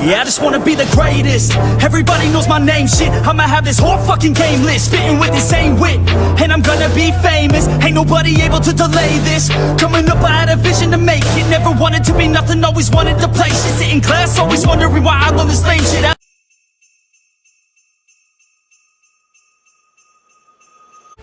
Yeah, I just wanna be the greatest. Everybody knows my name, shit. I'ma have this whole fucking game list, spitting with insane wit, and I'm gonna be famous. Ain't nobody able to delay this. Coming up, I had a vision to make it. Never wanted to be nothing, always wanted to play shit. Sit in class, always wondering why I love this lame shit.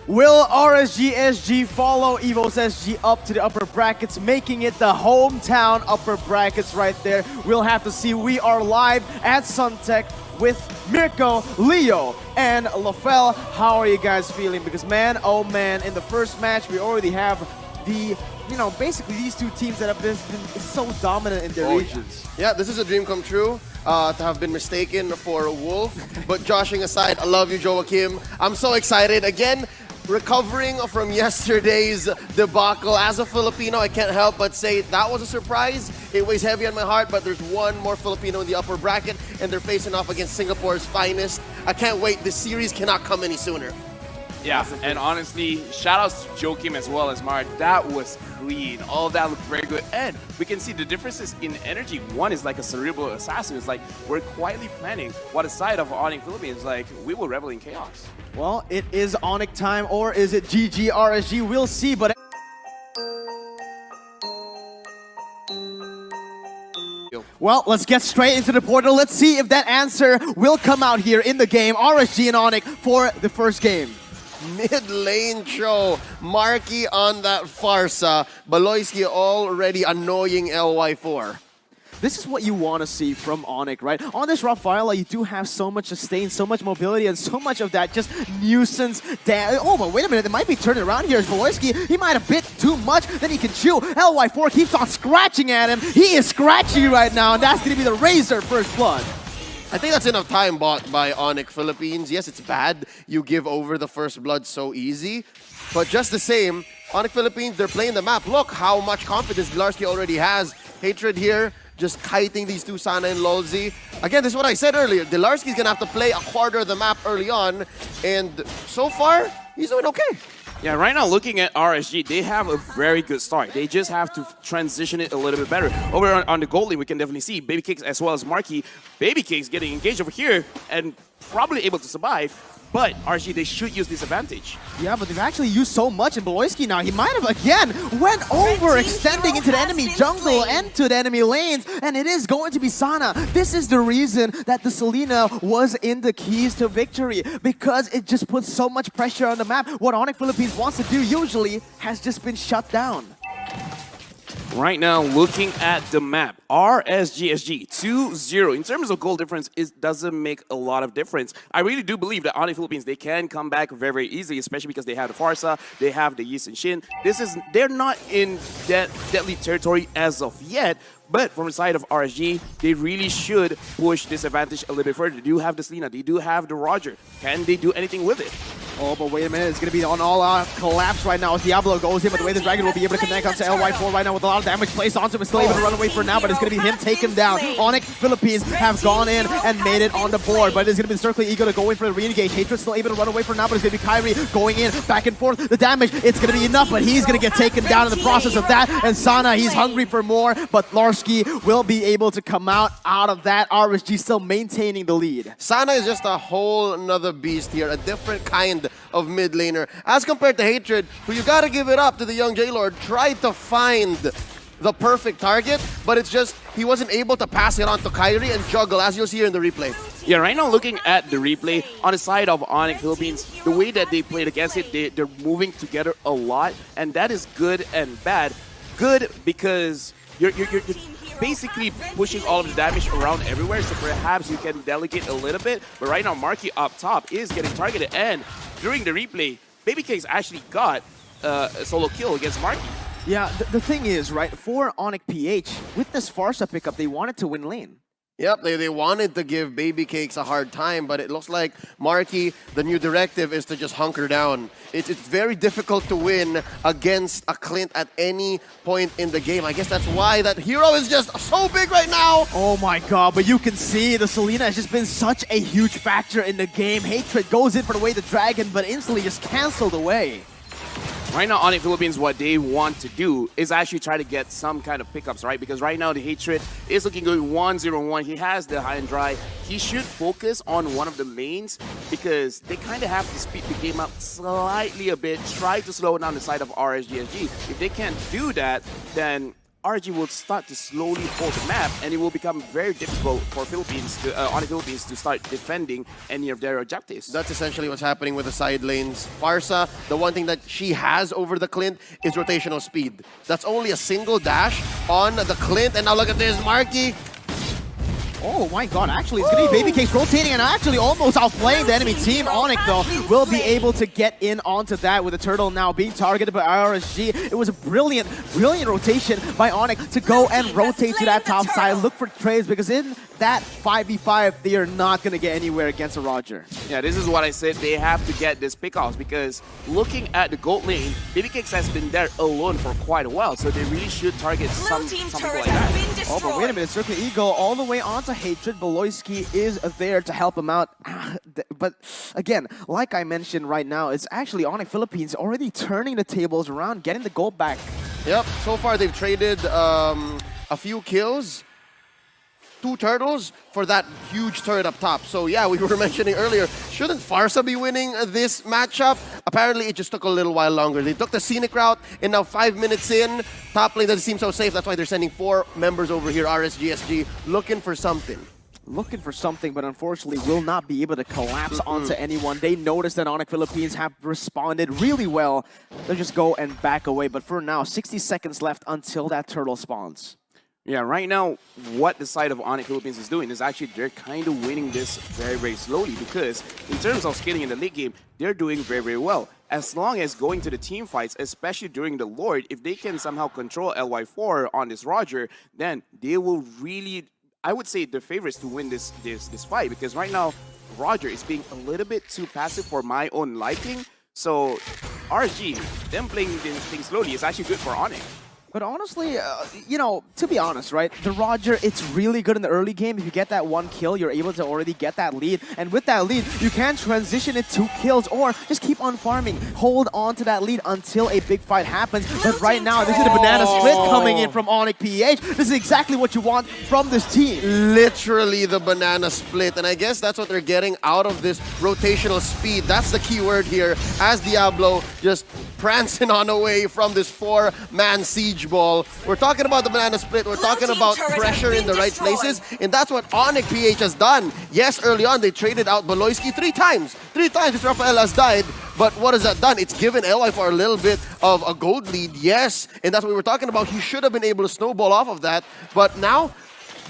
Will RSG SG follow Evo's SG up to the upper brackets, making it the hometown upper brackets right there? We'll have to see. We are live at Suntech with Mirko, Leo, and Lafel. How are you guys feeling? Because man, oh man, in the first match we already have the, basically these two teams that have been so dominant in their regions. Yeah, this is a dream come true. To have been mistaken for a wolf. But joshing aside, I love you, Joachim. I'm so excited. Again, recovering from yesterday's debacle. As a Filipino, I can't help but say that was a surprise. It weighs heavy on my heart, but there's one more Filipino in the upper bracket, and they're facing off against Singapore's finest. I can't wait. This series cannot come any sooner. Yeah, and honestly, shout-outs to Joachim as well as Mark. That was clean. All that looked very good. And we can see the differences in energy. One is like a cerebral assassin. It's like we're quietly planning what a side of Onic Philippines like we will revel in chaos. Well, it is Onic time, or is it GG RSG? We'll see, but well, let's get straight into the portal. Let's see if that answer will come out here in the game. RSG and Onic for the first game. Mid-lane show. Marky on that Farsa. Baloyski already annoying LY4. This is what you want to see from Onic, right? On this rough file, you do have so much sustain, so much mobility, and so much of that just nuisance damage. Oh, but wait a minute, it might be turning around here. Baloyski, he might have bit too much, then he can chew. LY4 keeps on scratching at him. He is scratchy right now, and that's going to be the Razor first blood. I think that's enough time bought by Onic Philippines. Yes, it's bad you give over the first blood so easy, but just the same, Onic Philippines, they're playing the map. Look how much confidence Dilarski already has. Hatred here, just kiting these two, Sana and Lolzy. Again, this is what I said earlier. Dilarski's gonna have to play a quarter of the map early on, and so far, he's doing okay. Yeah, right now looking at RSG, they have a very good start. They just have to transition it a little bit better. Over on the gold lane, we can definitely see Baby Cakes as well as Marky. Baby Cakes getting engaged over here and probably able to survive. But RSG, they should use this advantage. Yeah, but they've actually used so much in Baloyski now. He might have, again, went over, extending into the enemy jungle and to the enemy lanes, and it is going to be Sana. This is the reason that the Selena was in the keys to victory, because it just puts so much pressure on the map. What Onic Philippines wants to do usually has just been shut down. Right now, looking at the map, RSGSG 2-0. In terms of goal difference, it doesn't make a lot of difference. I really do believe that Onic Philippines, they can come back very, very easily, especially because they have the Farsa, they have the Yis and Shin. They're not in that deadly territory as of yet, but from the side of RSG, they really should push this advantage a little bit further. They do have the Selena, they do have the Roger. Can they do anything with it? Oh, but wait a minute, it's going to be an all-out collapse right now as Diablo goes in, but the way the Dragon will be able to connect onto LY4 right now with a lot of damage placed onto him. It's still able to run away for now, but it's going to be him taken down. Onic Philippines have gone in and made it on the board, but it's going to be Circling Eagle to go in for the re-engage. Hatred still able to run away for now, but it's going to be Kyrie going in, back and forth. The damage, it's going to be enough, but he's going to get taken down in the process of that. And Sana, he's hungry for more, but Larsky will be able to come out of that. RSG still maintaining the lead. Sana is just a whole nother beast here, a different kind of mid laner. As compared to Hatred, who you gotta give it up to the young J-Lord, tried to find the perfect target, but it's just he wasn't able to pass it on to Kyrie and juggle, as you'll see here in the replay. Yeah, right now looking at the replay, on the side of Onic Philippines, the way that they played against it, they're moving together a lot, and that is good and bad. Good because you're basically pushing all of the damage around everywhere, so perhaps you can delegate a little bit. But right now, Marky up top is getting targeted, and during the replay, Baby Cakes actually got a solo kill against Marky. Yeah, the thing is, right, for Onic PH, with this Farsa pickup, they wanted to win lane. Yep, they wanted to give Baby Cakes a hard time, but it looks like Marky, the new directive is to just hunker down. It's very difficult to win against a Clint at any point in the game. I guess that's why that hero is just so big right now. Oh my god, but you can see the Selena has just been such a huge factor in the game. Hatred goes in for the way the Dragon, but instantly just cancelled away. Right now, Onic Philippines, what they want to do is actually try to get some kind of pickups, right? Because right now, the Hatred is looking good 1-0-1. He has the high and dry. He should focus on one of the lanes because they kind of have to speed the game up slightly a bit, try to slow down the side of RSG. If they can't do that, then RSG will start to slowly hold the map, and it will become very difficult for Philippines to, Onic Philippines to start defending any of their objectives. That's essentially what's happening with the side lanes. Farsa, the one thing that she has over the Clint is rotational speed. That's only a single dash on the Clint, and now look at this, Marky. Oh my god, actually it's going to be Babycase rotating and actually almost outplaying the enemy team. Onic though will be able to get in onto that with the turtle now being targeted by RSG. It was a brilliant rotation by Onic to go and rotate to that top side, look for trades, because in that 5v5 they are not going to get anywhere against a Roger. Yeah, this is what I said, they have to get this pickoffs because looking at the gold lane, Babycakes has been there alone for quite a while, so they really should target something like that. Oh, but wait a minute, Circle Eagle all the way onto Hatred. Beloyski is there to help him out. But again, like I mentioned right now, it's actually Onic Philippines already turning the tables around, getting the gold back. Yep, so far they've traded a few kills, 2 turtles for that huge turret up top. So yeah, we were mentioning earlier, shouldn't Farsa be winning this matchup? Apparently it just took a little while longer. They took the scenic route, and now 5 minutes in, top lane doesn't seem so safe. That's why they're sending 4 members over here, RSGSG, looking for something. Looking for something, but unfortunately will not be able to collapse onto anyone. They noticed that Onic Philippines have responded really well. They'll just go and back away. But for now, 60 seconds left until that turtle spawns. Yeah, right now, what the side of Onic Philippines is doing is actually they're kind of winning this very slowly because in terms of scaling in the late game, they're doing very well. As long as going to the team fights, especially during the Lord, if they can somehow control LY4 on this Roger, then they will really, I would say, the favorites to win this fight because right now, Roger is being a little bit too passive for my own liking. So RSG, them playing this thing slowly is actually good for Onic. But honestly, you know, to be honest, right, the Roger, it's really good in the early game. If you get that 1 kill, you're able to already get that lead. And with that lead, you can transition it to kills or just keep on farming. Hold on to that lead until a big fight happens. But right now, this is the banana split coming in from Onic PH. This is exactly what you want from this team. Literally the banana split. And I guess that's what they're getting out of this rotational speed. That's the key word here as Diablo just prancing on away from this 4-man siege ball. We're talking about the banana split. We're talking about pressure in the right places. And that's what Onic PH has done. Yes, early on, they traded out Beloyski 3 times. 3 times Rafael has died. But what has that done? It's given LY for a little bit of a gold lead, yes. And that's what we were talking about. He should have been able to snowball off of that. But now,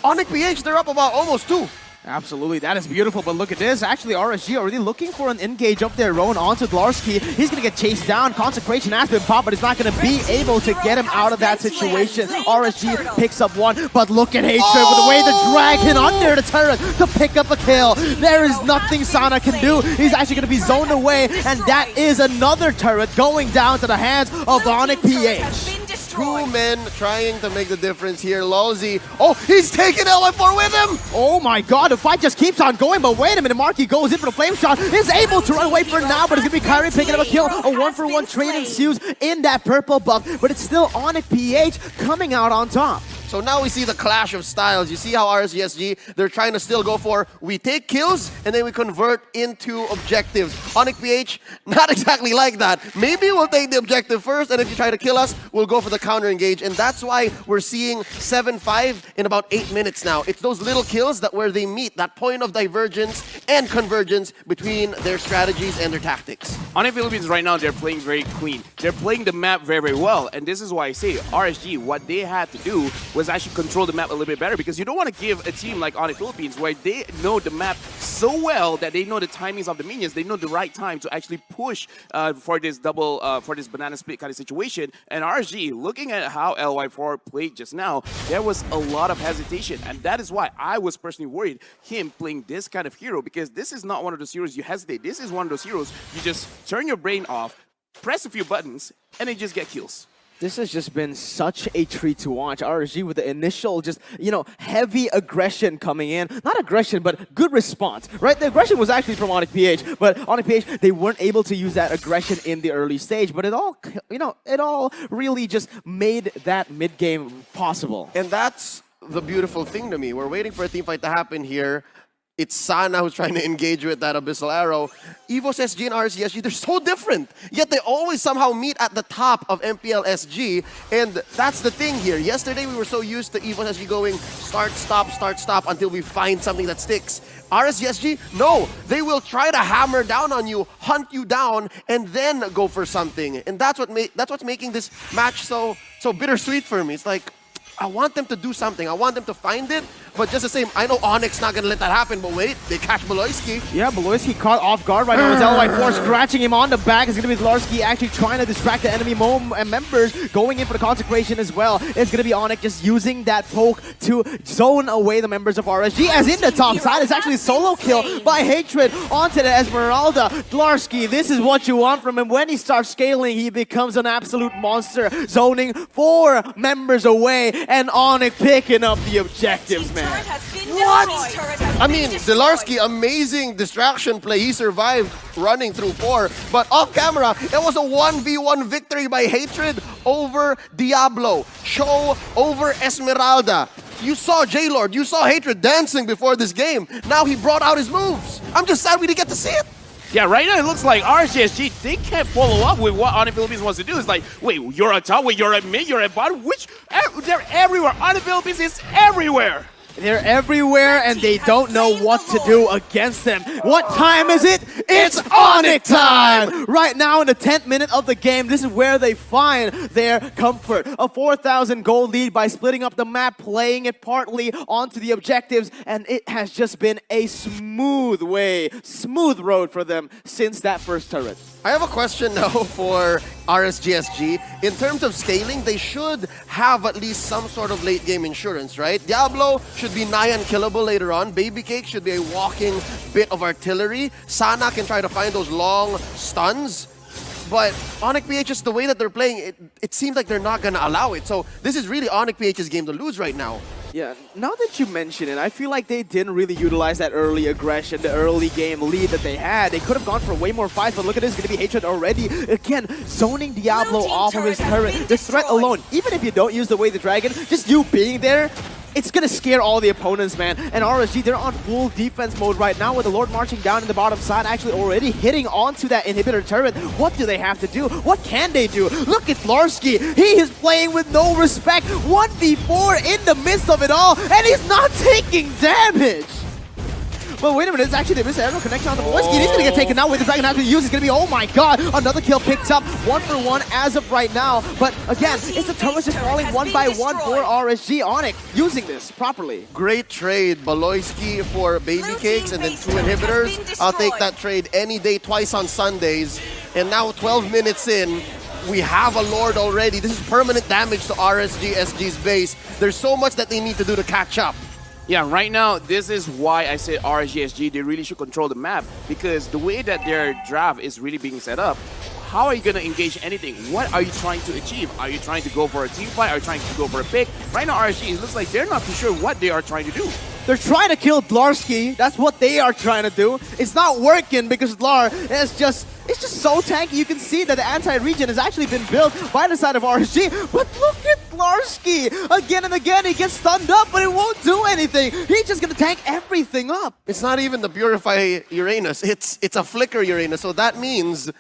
Onic PH, they're up about almost 2. Absolutely, that is beautiful, but look at this. Actually, RSG already looking for an engage of their own onto Glarski. He's going to get chased down. Consecration has been popped, but he's not going to be able to get him out of that situation. RSG picks up 1, but look at Hatred with the way to drag him under the turret to pick up a kill. There is nothing Sana can do. He's actually going to be zoned away, and that is another turret going down to the hands of Onic PH. 2 men trying to make the difference here. Lolzy, oh, he's taking LF4 with him! Oh my god, the fight just keeps on going, but wait a minute, Marky goes in for the flame shot, is able to run away for now, but it's gonna be Kyrie picking up a kill. A 1-for-1 trade ensues in that purple buff, but it's still Onic PH coming out on top. So now we see the clash of styles. You see how RSGSG, they're trying to still go for, we take kills and then we convert into objectives. Onic PH, not exactly like that. Maybe we'll take the objective first, and if you try to kill us, we'll go for the counter engage. And that's why we're seeing 7-5 in about 8 minutes now. It's those little kills that where they meet, that point of divergence and convergence between their strategies and their tactics. Onic Philippines right now, they're playing very clean. They're playing the map very well. And this is why I say RSG, what they had to do was actually control the map a little bit better, because you don't want to give a team like Onic Philippines where they know the map so well that they know the timings of the minions, they know the right time to actually push for this for this banana split kind of situation. And RSG, looking at how LY4 played just now, there was a lot of hesitation, and that is why I was personally worried him playing this kind of hero, because this is not one of those heroes you hesitate. This is one of those heroes you just turn your brain off, press a few buttons, and then just get kills. This has just been such a treat to watch. RSG with the initial just, heavy aggression coming in. Not aggression, but good response, right? The aggression was actually from Onic PH, but Onic PH, they weren't able to use that aggression in the early stage, but it all really just made that mid-game possible. And that's the beautiful thing to me. We're waiting for a team fight to happen here. It's Sana who's trying to engage with that Abyssal Arrow. EVOS SG and RSG, they're so different. Yet they always somehow meet at the top of MPL SG. And that's the thing here. Yesterday, we were so used to EVOS SG going start, stop until we find something that sticks. RSG SG, no. They will try to hammer down on you, hunt you down, and then go for something. And that's what's making this match so bittersweet for me. It's like, I want them to do something. I want them to find it. But just the same, I know Onic's not going to let that happen. But wait, they catch Beloyski. Yeah, Beloyski caught off guard right now. It's LY4 scratching him on the back. It's going to be Larski actually trying to distract the enemy members, going in for the consecration as well. It's going to be Onic just using that poke to zone away the members of RSG. As in the top side, it's actually a solo kill by Hatred onto the Esmeralda. Larski, this is what you want from him. When he starts scaling, he becomes an absolute monster, zoning 4 members away, and Onic picking up the objectives, man. What? I mean, Zelarsky, amazing distraction play. He survived running through 4. But off camera, it was a 1v1 victory by Hatred over Diablo. Show over Esmeralda. You saw J-Lord, you saw Hatred dancing before this game. Now he brought out his moves. I'm just sad we didn't get to see it. Yeah, right now it looks like RSG, they can't follow up with what Onic Philippines wants to do. It's like, wait, you're a top, wait, you're a mid, you're a bottom, they're everywhere. Onic Philippines is everywhere. They're everywhere, and they don't know what to do against them. What time is it? It's Onic time! Right now, in the 10th minute of the game, this is where they find their comfort. A 4,000 gold lead by splitting up the map, playing it partly onto the objectives, and it has just been a smooth road for them since that first turret. I have a question now for RSGSG. In terms of scaling, they should have at least some sort of late game insurance, right? Diablo should be nigh unkillable later on. Baby Cake should be a walking bit of artillery. Sana can try to find those long stuns. But Onic PH, the way that they're playing, it seems like they're not going to allow it. So this is really Onic PH's game to lose right now. Yeah, now that you mention it, I feel like they didn't really utilize that early aggression, the early game lead that they had. They could have gone for way more fights, but look at this, it's going to be Hatred already. Again, zoning Diablo off of his turret. The threat alone, even if you don't use the Way the Dragon, just you being there, it's going to scare all the opponents, man. And RSG, they're on full defense mode right now with the Lord marching down in the bottom side, actually already hitting onto that inhibitor turret. What do they have to do? What can they do? Look at Larski. He is playing with no respect. 1v4 in the midst of it all, and he's not taking damage. But wait a minute, it's actually the missed arrow connection on the Beloyski. He's going to get taken out with the Dragon after use. It's going to be, oh my god, another kill picked up. 1-for-1 as of right now. But again, it's the turrets just falling one by one for RSG. Onic using this properly. Great trade, Beloyski for Baby Cakes and then 2 inhibitors. I'll take that trade any day, twice on Sundays. And now 12 minutes in, we have a Lord already. This is permanent damage to RSG SG's base. There's so much that they need to do to catch up. Yeah, right now, this is why I said RSG, they really should control the map, because the way that their draft is really being set up, how are you going to engage anything? What are you trying to achieve? Are you trying to go for a team fight? Are you trying to go for a pick? Right now, RSG, it looks like they're not too sure what they are trying to do. They're trying to kill Dlarski. That's what they are trying to do. It's not working because Dlar is just so tanky. You can see that the anti-regen has actually been built by the side of RSG. But look at Dlarski. Again and again, he gets stunned up, but it won't do anything. He's just going to tank everything up. It's not even the Purify Uranus. It's a Flicker Uranus. So that means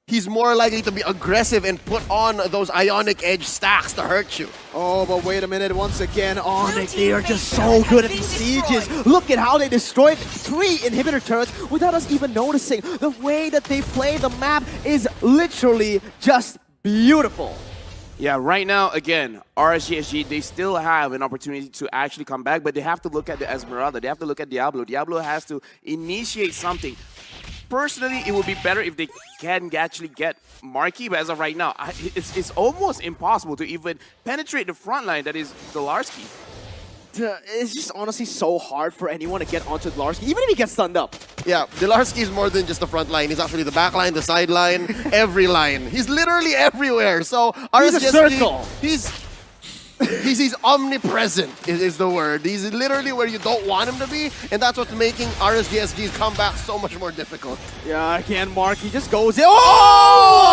he's more likely to be aggressive and put on those Ionic Edge stacks to hurt you. Oh, but wait a minute. Once again, Onic, they are just so good at these sieges. Look at how they destroyed 3 inhibitor turrets without us even noticing. The way that they play the map is literally just beautiful. Yeah, right now, again, RSG, they still have an opportunity to actually come back, but they have to look at the Esmeralda. They have to look at Diablo. Diablo has to initiate something. Personally, it would be better if they can actually get Marky, but as of right now, it's almost impossible to even penetrate the front line that is Dlarski. it's just honestly so hard for anyone to get onto Laurence, even if he gets stunned up. Yeah, Delarski is more than just the front line. He's actually the back line, the side line, every line. He's literally everywhere. So He's a RSG, circle. He's omnipresent is the word. He's literally where you don't want him to be, and that's what's making RSG's comeback so much more difficult. Yeah, again, Mark, he just goes in. Oh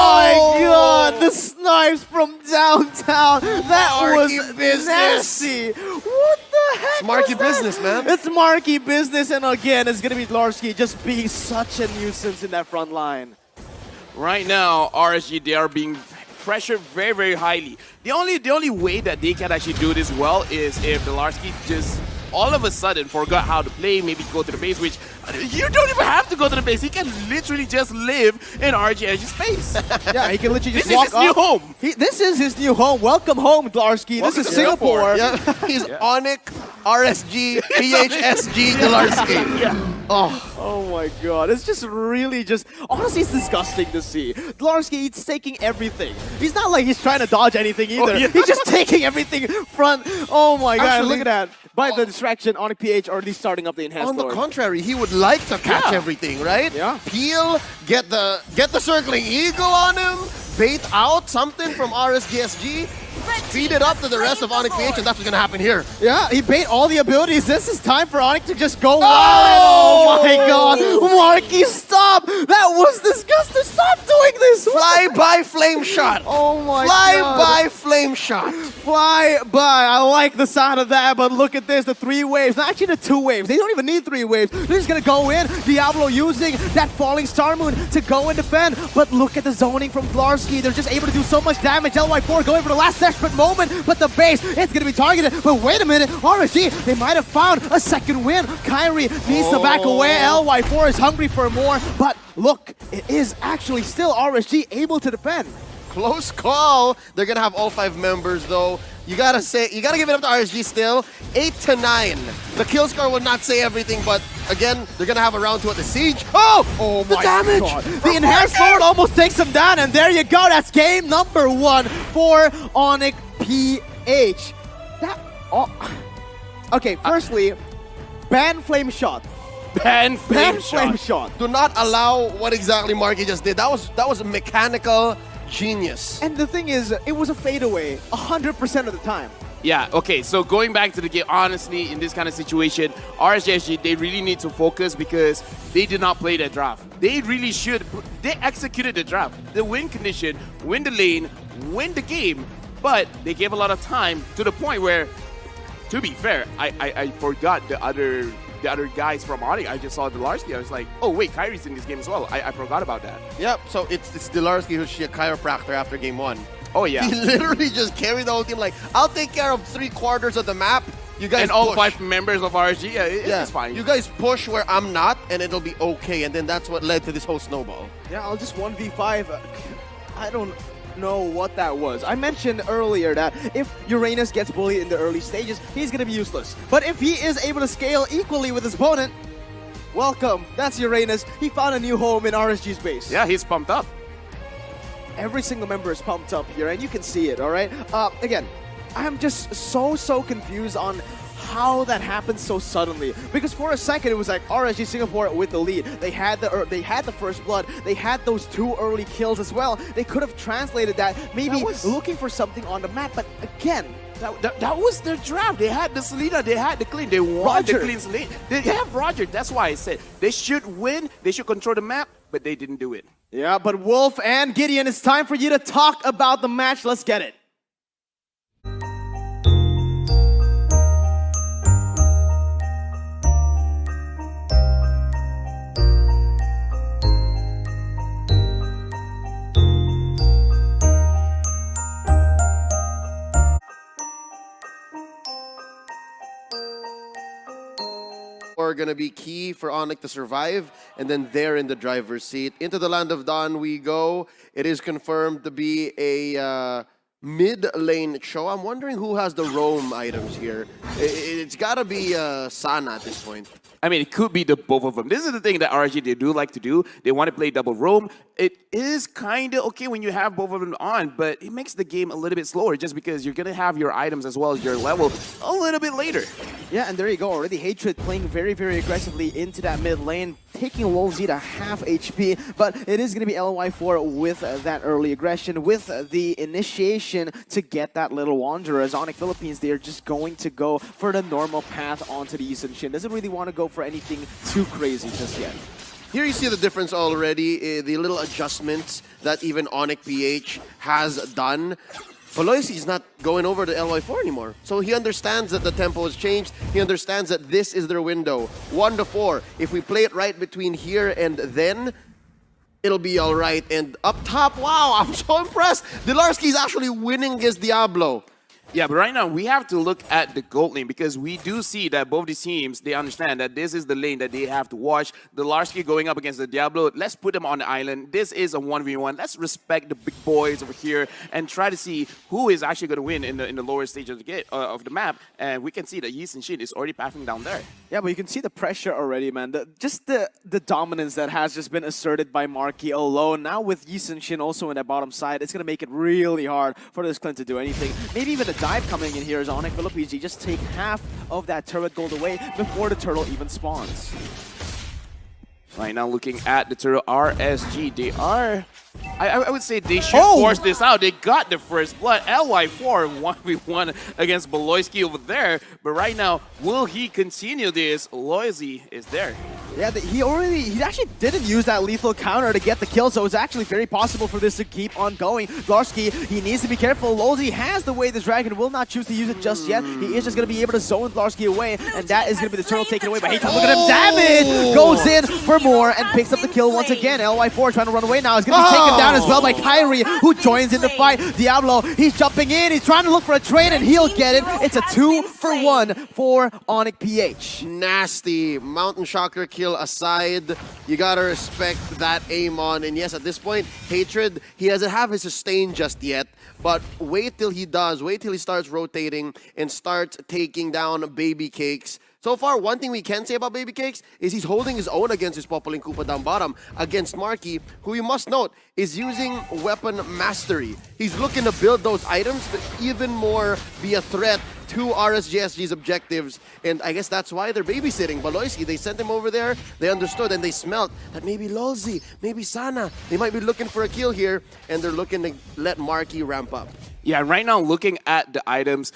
my god, the snipes from downtown. That Marky was business. nasty. What the heck? It's Marky was that? business, man. It's Marky business, and again, it's gonna be Laurence just being such a nuisance in that front line. Right now, RSG, they are being pressured very, very highly. The only way that they can actually do this well is if Delarski just all of a sudden forgot how to play, maybe go to the base, which you don't even have to go to the base. He can literally just live in RSG's space. Yeah, he can literally just This walk is his new up. home. This is his new home. Welcome home, Laurence. This Welcome is to Singapore. Yeah, he's Onic, RSG, PHSG, Delarski. Yeah. Oh my god, it's just really just, honestly it's disgusting to see. Laurence, he's taking everything. He's not like he's trying to dodge anything either. yeah. He's just taking everything front. Oh my god, Actually, look at that. By the distraction, Onic PH already starting up the enhanced On the lord. contrary, he would like to catch Yeah. everything, right? Yeah. Peel, get the circling eagle on him, bait out something from RSGSG, feed it up to the rest of Onic PH, and that's what's gonna happen here. Yeah, he bait all the abilities. This is time for Onic to just go wild. Oh my god, Marky, stop! That was disgusting. Stop doing this. Fly by flame shot. Oh my Fly god. by flame shot. Fly by. I like the sound of that, but look at this, the 3 waves. Actually, the 2 waves. They don't even need 3 waves. They're just gonna go in. Diablo using that falling star moon to go and defend. But look at the zoning from Laurence. They're just able to do so much damage. LY4 going for the last desperate moment, but the base, it's gonna be targeted. But wait a minute, RSG, they might have found a second win. Kyrie needs to back away. LY4 is hungry for more, but look, it is actually still RSG able to defend. Close call. They're gonna have all 5 members though. You gotta give it up to RSG still. 8-9. The kill score would not say everything, but again, they're gonna have a round 2 at the siege. Oh The my damage! God. The enhanced lord almost takes him down, and there you go. That's game number 1 for Onic PH. Okay, firstly, ban flame shot. Ban Ban flame flame shot. shot. Do not allow what exactly Marky just did. That was a mechanical genius. And the thing is, it was a fadeaway 100% of the time. Yeah, okay, so going back to the game, honestly, in this kind of situation, RSG, they really need to focus because they did not play that draft. They really should. They executed the draft. The win condition, win the lane, win the game, but they gave a lot of time to the point where, to be fair, I forgot the other guys from Onic. I just saw Delarski. I was like, oh wait, Kyrie's in this game as well. I forgot about that. Yep, so it's Delarski who's a chiropractor after game 1. Oh yeah. He literally just carried the whole team like, I'll take care of 3/4 of the map. You guys And all push. 5 members of RSG, yeah, it's fine. You guys push where I'm not, and it'll be okay. And then that's what led to this whole snowball. Yeah, I'll just 1v5. I don't know what that was. I mentioned earlier that if Uranus gets bullied in the early stages, he's going to be useless. But if he is able to scale equally with his opponent, welcome. That's Uranus. He found a new home in RSG's base. Yeah, he's pumped up. Every single member is pumped up here, and you can see it, all right? Again, I'm just so confused on how that happened so suddenly. Because for a second, it was like RSG Singapore with the lead. They had the first blood. They had those 2 early kills as well. They could have translated that, maybe looking for something on the map. But again, That was their draft. They had the Selena, they had the clean, they wanted the clean slate. They have Roger. That's why I said they should win, they should control the map, but they didn't do it. yeah, but Wolf and Gideon, it's time for you to talk about the match. Let's get it. Are going to be key for Onic to survive, and then they're in the driver's seat. Into the Land of Dawn we go. It is confirmed to be a mid-lane show. I'm wondering who has the roam items here. It's got to be Sana at this point. I mean, it could be the both of them. This is the thing that RSG, they do like to do. They want to play double roam. It is kind of okay when you have both of them on, but it makes the game a little bit slower just because you're going to have your items as well as your level a little bit later. Yeah, and there you go. Already Hatred playing very, very aggressively into that mid lane, taking Wolzy to half HP, but it is going to be LY4 with that early aggression, with the initiation to get that little Wanderer. As Onic Philippines, they are just going to go for the normal path onto the Eastern Shin. Doesn't really want to go for anything too crazy just yet. Here you see the difference already, the little adjustments that even Onic PH has done. Pelosi is not going over to LY4 anymore. So he understands that the tempo has changed. He understands that this is their window. 1 to 4. If we play it right between here and then, it'll be all right. And up top, wow, I'm so impressed. Delarski is actually winning against Diablo. Yeah, but right now we have to look at the gold lane because we do see that both these teams, they understand that this is the lane that they have to watch. The Larsky going up against the Diablo, let's put them on the island. This is a 1v1. Let's respect the big boys over here and try to see who is actually going to win in the lower stage of the map. And we can see that Yi and Shin is already pathing down there. Yeah, but you can see the pressure already, man. Just the dominance that has just been asserted by Marky alone. Now with Yi and Shin also in that bottom side, it's going to make it really hard for this Clint to do anything. Maybe even a dive coming in here as Onic Philippines. Just take half of that turret gold away before the turtle even spawns. Right now looking at the turtle RSG, they are... I would say they should force this out. They got the first blood. LY4 1v1 against Beloyski over there. But right now, will he continue this? Loisy is there. Yeah, he actually didn't use that lethal counter to get the kill, so it's actually very possible for this to keep on going. Larsky, he needs to be careful. Loisy has the way the dragon will not choose to use it just yet. He is just going to be able to zone Larsky away, and that is going to be the turtle taken away. But hey, look at him, damage! Goes in for more and picks up the kill once again. LY4 trying to run away now. He's going to be taken down as well by Kyrie, who joins in the fight. Diablo, he's jumping in. He's trying to look for a trade, and he'll get it. It's a 2-for-1 for Onic PH. Nasty. Mountain Shocker kill aside, you gotta respect that aim on. And yes, at this point, Hatred, he doesn't have his sustain just yet, but wait till he does. Wait till he starts rotating and starts taking down Baby Cakes. So far, one thing we can say about Baby Cakes is he's holding his own against his Popolin Koopa down bottom against Marky, who you must note is using weapon mastery. He's looking to build those items to even more be a threat to RSGSG's objectives, and I guess that's why they're babysitting Beloyski. They sent him over there, they understood, and they smelt that maybe Lolzy, maybe Sana, they might be looking for a kill here, and they're looking to let Marky ramp up. Yeah, right now looking at the items,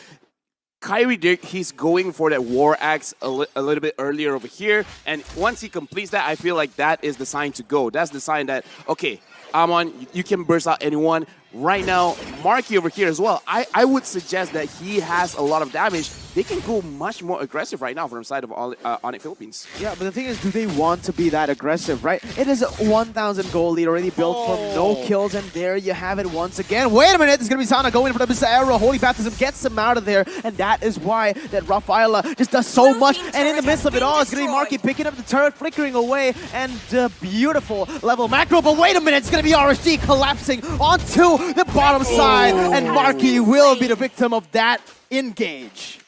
Kyrie Dick, he's going for that War Axe a little bit earlier over here, and once he completes that, I feel like that is the sign to go. That's the sign that, okay, Amon, you can burst out anyone. Right now, Marky over here as well, I would suggest that he has a lot of damage. They can go much more aggressive right now from the side of Onic Philippines. Yeah, but the thing is, do they want to be that aggressive, right? It is a 1,000 goal lead already built from no kills, and there you have it once again. Wait a minute, it's going to be Sana going for the Mr. Arrow. Holy Baptism gets him out of there, and that is why that Rafaela just does so much. And in the midst of it all, it's going to be Marky picking up the turret, flickering away, and the beautiful level macro. But wait a minute, it's going to be RSG collapsing onto the bottom side, and Marky will be the victim of that engage.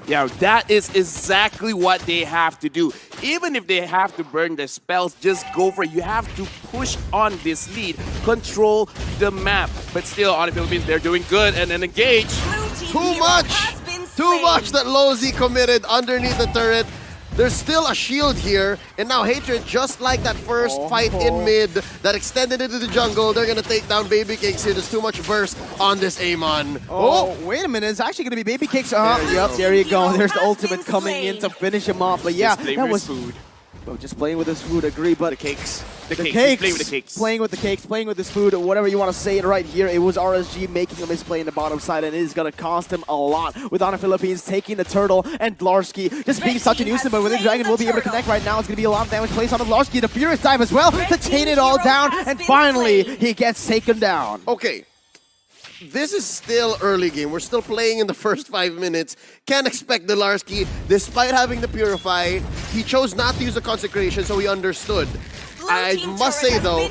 Yeah, that is exactly what they have to do. Even if they have to burn their spells, just go for it. You have to push on this lead, control the map. But still, on the Philippines, they're doing good and then engage. Too much that Lozy committed underneath the turret. There's still a shield here, and now Hatred, just like that first fight in mid that extended into the jungle, they're gonna take down Baby Cakes here. There's too much burst on this Amon. Wait a minute, it's actually gonna be Baby Cakes. Yep, there you go. There's the ultimate coming in to finish him off. But yeah, that was food. Oh, just playing with his food, agree, but The cakes. the He's cakes. playing with the cakes. Playing with the cakes, playing with his food, whatever you want to say it right here. It was RSG making a misplay in the bottom side, and it is going to cost him a lot. With Onic Philippines taking the turtle and Larsky just being such a nuisance, but with the dragon will be able to connect right now. It's going to be a lot of damage placed on Larsky. The Furious dive as well to chain it all down, and finally he gets taken down. Okay. This is still early game. We're still playing in the first 5 minutes. Can't expect Delarski, despite having the Purify, he chose not to use the Consecration, so he understood. I must say though,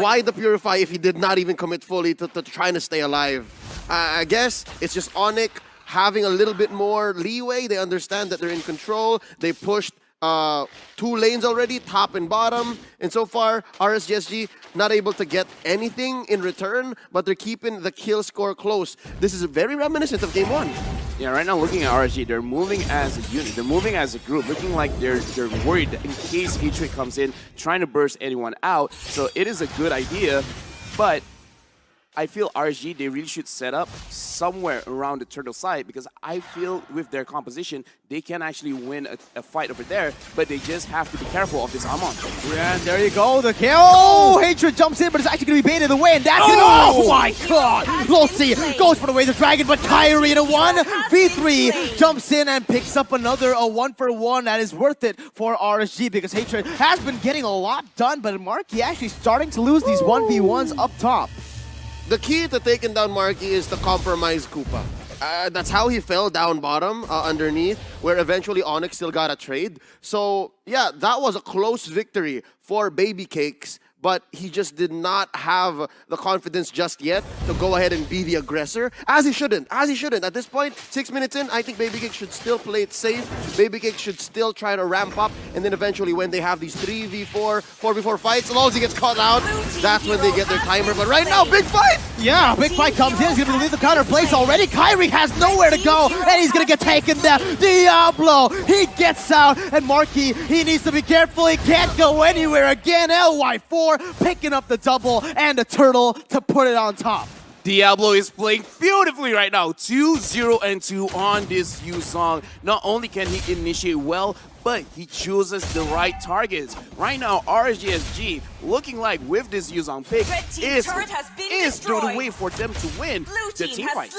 why the Purify if he did not even commit fully to trying to stay alive? I guess it's just Onic having a little bit more leeway. They understand that they're in control. They pushed two lanes already, top and bottom. And so far, RSG not able to get anything in return, but they're keeping the kill score close. This is very reminiscent of Game 1. Yeah, right now looking at RSG, they're moving as a unit. They're moving as a group, looking like they're worried that in case Hatred comes in, trying to burst anyone out. So it is a good idea, but I feel RSG, they really should set up somewhere around the turtle side, because I feel with their composition, they can actually win a fight over there, but they just have to be careful of this Amon. And there you go, the kill. Oh, Hatred jumps in, but it's actually going to be baited away, and that's oh my god! Losey goes for the way the dragon, but Kyrie in a 1v3 jumps in and picks up another 1-for-1 that is worth it for RSG, because Hatred has been getting a lot done, but Marky actually starting to lose these 1v1s up top. The key to taking down Marky is to compromise Koopa. That's how he fell down bottom underneath, where eventually Onic still got a trade. So yeah, that was a close victory for Baby Cakes, but he just did not have the confidence just yet to go ahead and be the aggressor, as he shouldn't. At this point, 6 minutes in, I think Baby Cakes should still play it safe. Baby Cakes should still try to ramp up, and then eventually when they have these 3v4, 4v4 fights, as long as he gets caught out, that's when they get their timer. But right now, big fight! Yeah, big fight comes in. He's going to leave the counter place already. Kyrie has nowhere to go, and he's going to get taken down. Diablo, he gets out, and Marky, he needs to be careful. He can't go anywhere again. LY4 picking up the double and the turtle to put it on top. Diablo is playing beautifully right now. 2-0-2 on this Yuzong. Not only can he initiate well, but he chooses the right targets. Right now, RSG looking like with this Yuzong pick is the way for them to win the team fight.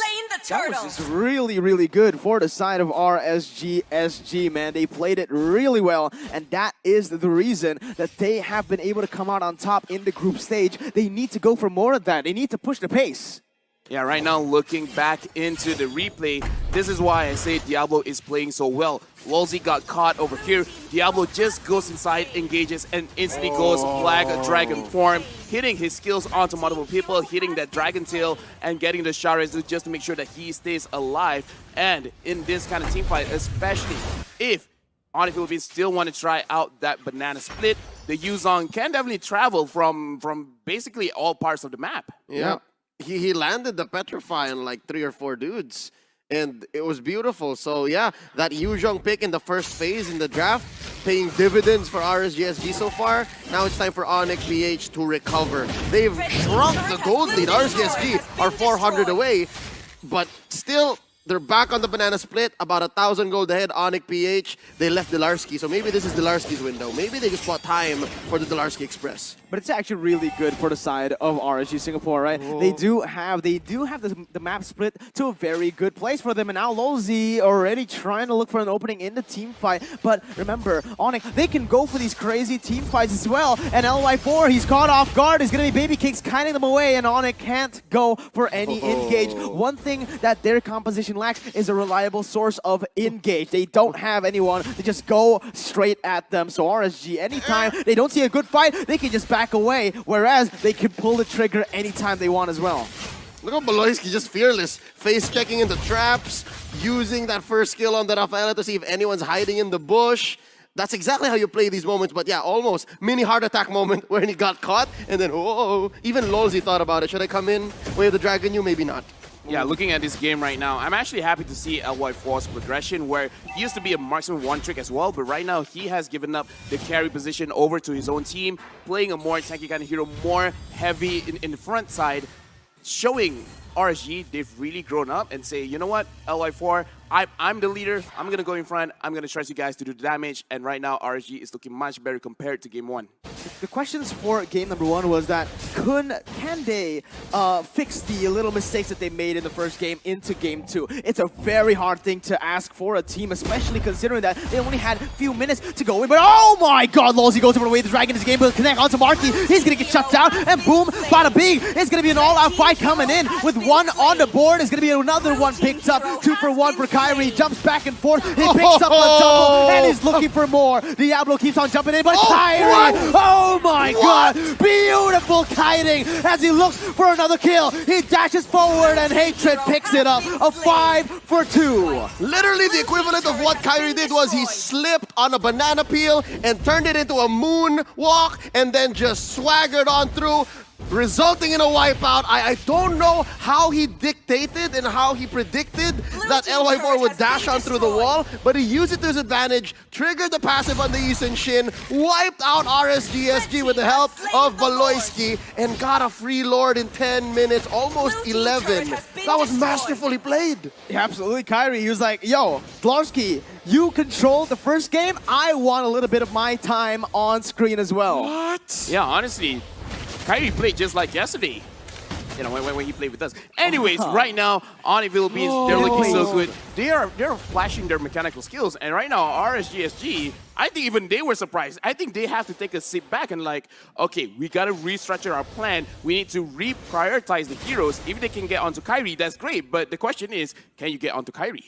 That was just really, really good for the side of RSG, man. They played it really well, and that is the reason that they have been able to come out on top in the group stage. They need to go for more of that. They need to push the pace. Yeah, right now looking back into the replay, this is why I say Diablo is playing so well. Lolzy got caught over here. Diablo just goes inside, engages, and instantly goes Flag Dragon form, hitting his skills onto multiple people, hitting that Dragon Tail, and getting the Sharizu just to make sure that he stays alive. And in this kind of team fight, especially if Onic Philippines still want to try out that banana split, the Yuzong can definitely travel from basically all parts of the map. Yeah. He landed the Petrify on like 3 or 4 dudes, and it was beautiful. So yeah, that Yuzong pick in the first phase in the draft, paying dividends for RSG so far. Now it's time for Onic PH to recover. They've shrunk the gold lead. RSG are 400 away, but still, they're back on the banana split, about 1,000 gold ahead. Onic PH, they left Delarski, so maybe this is Delarski's window. Maybe they just bought time for the Delarski Express. But it's actually really good for the side of RSG Singapore, right? Oh. They do have the map split to a very good place for them. And now Lolzy already trying to look for an opening in the team fight. But remember, Onic, they can go for these crazy team fights as well. And LY4, he's caught off guard. It's going to be Baby Cakes kiting them away, and Onic can't go for any engage. One thing that their composition lacks is a reliable source of engage. They don't have anyone to just go straight at them. So RSG, anytime they don't see a good fight, they can just back away, whereas they can pull the trigger anytime they want as well. Look at Baloyski, just fearless. Face checking into traps, using that first skill on the Rafaela to see if anyone's hiding in the bush. That's exactly how you play these moments, but yeah, almost mini heart attack moment where he got caught, and then even Lolzy thought about it. Should I come in, wave the dragon you? Maybe not. Yeah, looking at this game right now, I'm actually happy to see LY4's progression, where he used to be a marksman one trick as well, but right now he has given up the carry position over to his own team, playing a more tanky kind of hero, more heavy in the front side, showing RSG they've really grown up and say, you know what, LY4, I'm the leader, I'm going to go in front, I'm going to trust you guys to do the damage, and right now RSG is looking much better compared to Game 1. The questions for game number 1 was that can they fix the little mistakes that they made in the first game into game 2? It's a very hard thing to ask for a team, especially considering that they only had a few minutes to go in. But oh my god, Lolzy goes over the way the dragon is game, but connect onto Marky. He's going to get shut down, and boom, bada bing. It's going to be an all-out fight coming in with 1 on the board. It's going to be another one picked up. 2 for 1 for Kyrie. Jumps back and forth. He picks up a double, and he's looking for more. Diablo keeps on jumping in, but Kyrie, Oh my god! Beautiful kiting as he looks for another kill. He dashes forward and Hatred picks it up. A 5 for 2. Literally the equivalent of what Kyrie did was he slipped on a banana peel and turned it into a moonwalk and then just swaggered on through, resulting in a wipeout. I don't know how he dictated and how he predicted that LY4 would dash on through the wall, but he used it to his advantage, triggered the passive on the Eason Shin, wiped out RSG with the help of Baloyski, and got a free Lord in 10 minutes, almost 11. That was masterfully played. Yeah, absolutely, Kyrie. He was like, yo, Blarski, you controlled the first game. I want a little bit of my time on screen as well. What? Yeah, honestly, Kyrie played just like yesterday. You know, when he played with us. Anyways, right now, Onic Philippines, they're looking so good. They're flashing their mechanical skills. And right now, RSG, I think even they were surprised. I think they have to take a sit back and like, okay, we got to restructure our plan. We need to reprioritize the heroes. If they can get onto Kyrie, that's great. But the question is, can you get onto Kyrie?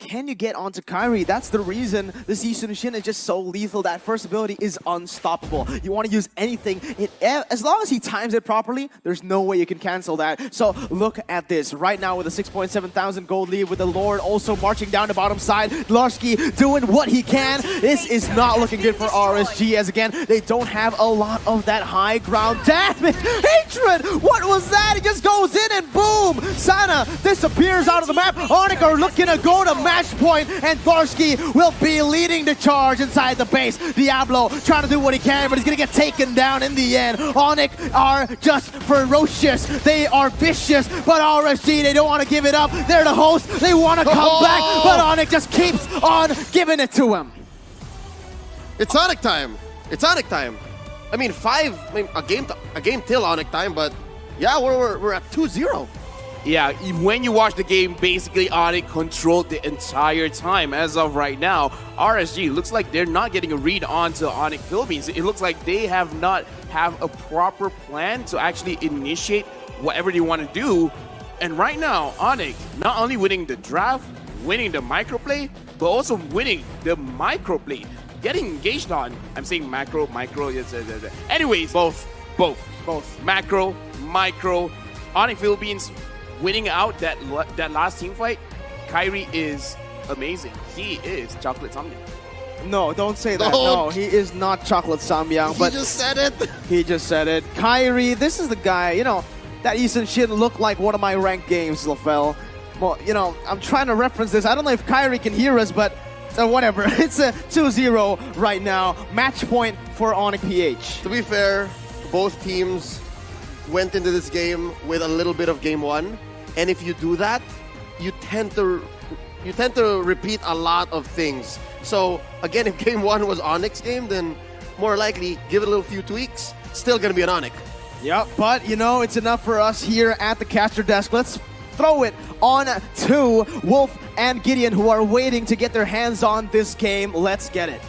Can you get onto Kyrie? That's the reason this Eason Shin is just so lethal. That first ability is unstoppable. You want to use anything. As long as he times it properly, there's no way you can cancel that. So look at this. Right now with a 6.7 thousand gold lead with the Lord also marching down the bottom side. Larski doing what he can. This is not looking good for RSG as again, they don't have a lot of that high ground. Damn it! Hatred! What was that? He just goes in and boom! Sana disappears out of the map. Onic are looking to go to match point, and Tharsky will be leading the charge inside the base. Diablo trying to do what he can, but he's gonna get taken down in the end. Onic are just ferocious. They are vicious, but RSG, they don't want to give it up. They're the host. They want to come back, but Onic just keeps on giving it to him. It's Onic time. It's Onic time. I mean, a game till Onic time, but yeah, we're at 2-0. Yeah, when you watch the game, basically Onic controlled the entire time. As of right now, RSG looks like they're not getting a read onto Onic Philippines. It looks like they have not have a proper plan to actually initiate whatever they want to do. And right now, Onic not only winning the draft, winning the microplay, but also winning the microplay. Getting engaged on, I'm saying macro, micro, anyways, both. Macro, micro, Onic Philippines winning out that last team fight. Kyrie is amazing. He is chocolate samyang. No, don't say that. No, he is not chocolate samyang. But he just said it. He just said it. Kyrie, this is the guy, you know, that Eason Shin looked like one of my ranked games, LaFell. Well, you know, I'm trying to reference this. I don't know if Kyrie can hear us, but whatever. It's a 2-0 right now. Match point for Onic PH. To be fair, both teams went into this game with a little bit of game one. And if you do that, you tend to repeat a lot of things. So again, if game one was Onic's game, then more likely give it a little few tweaks. Still gonna be an Onic. Yep, but you know, it's enough for us here at the caster desk. Let's throw it on to Wolf and Gideon, who are waiting to get their hands on this game. Let's get it.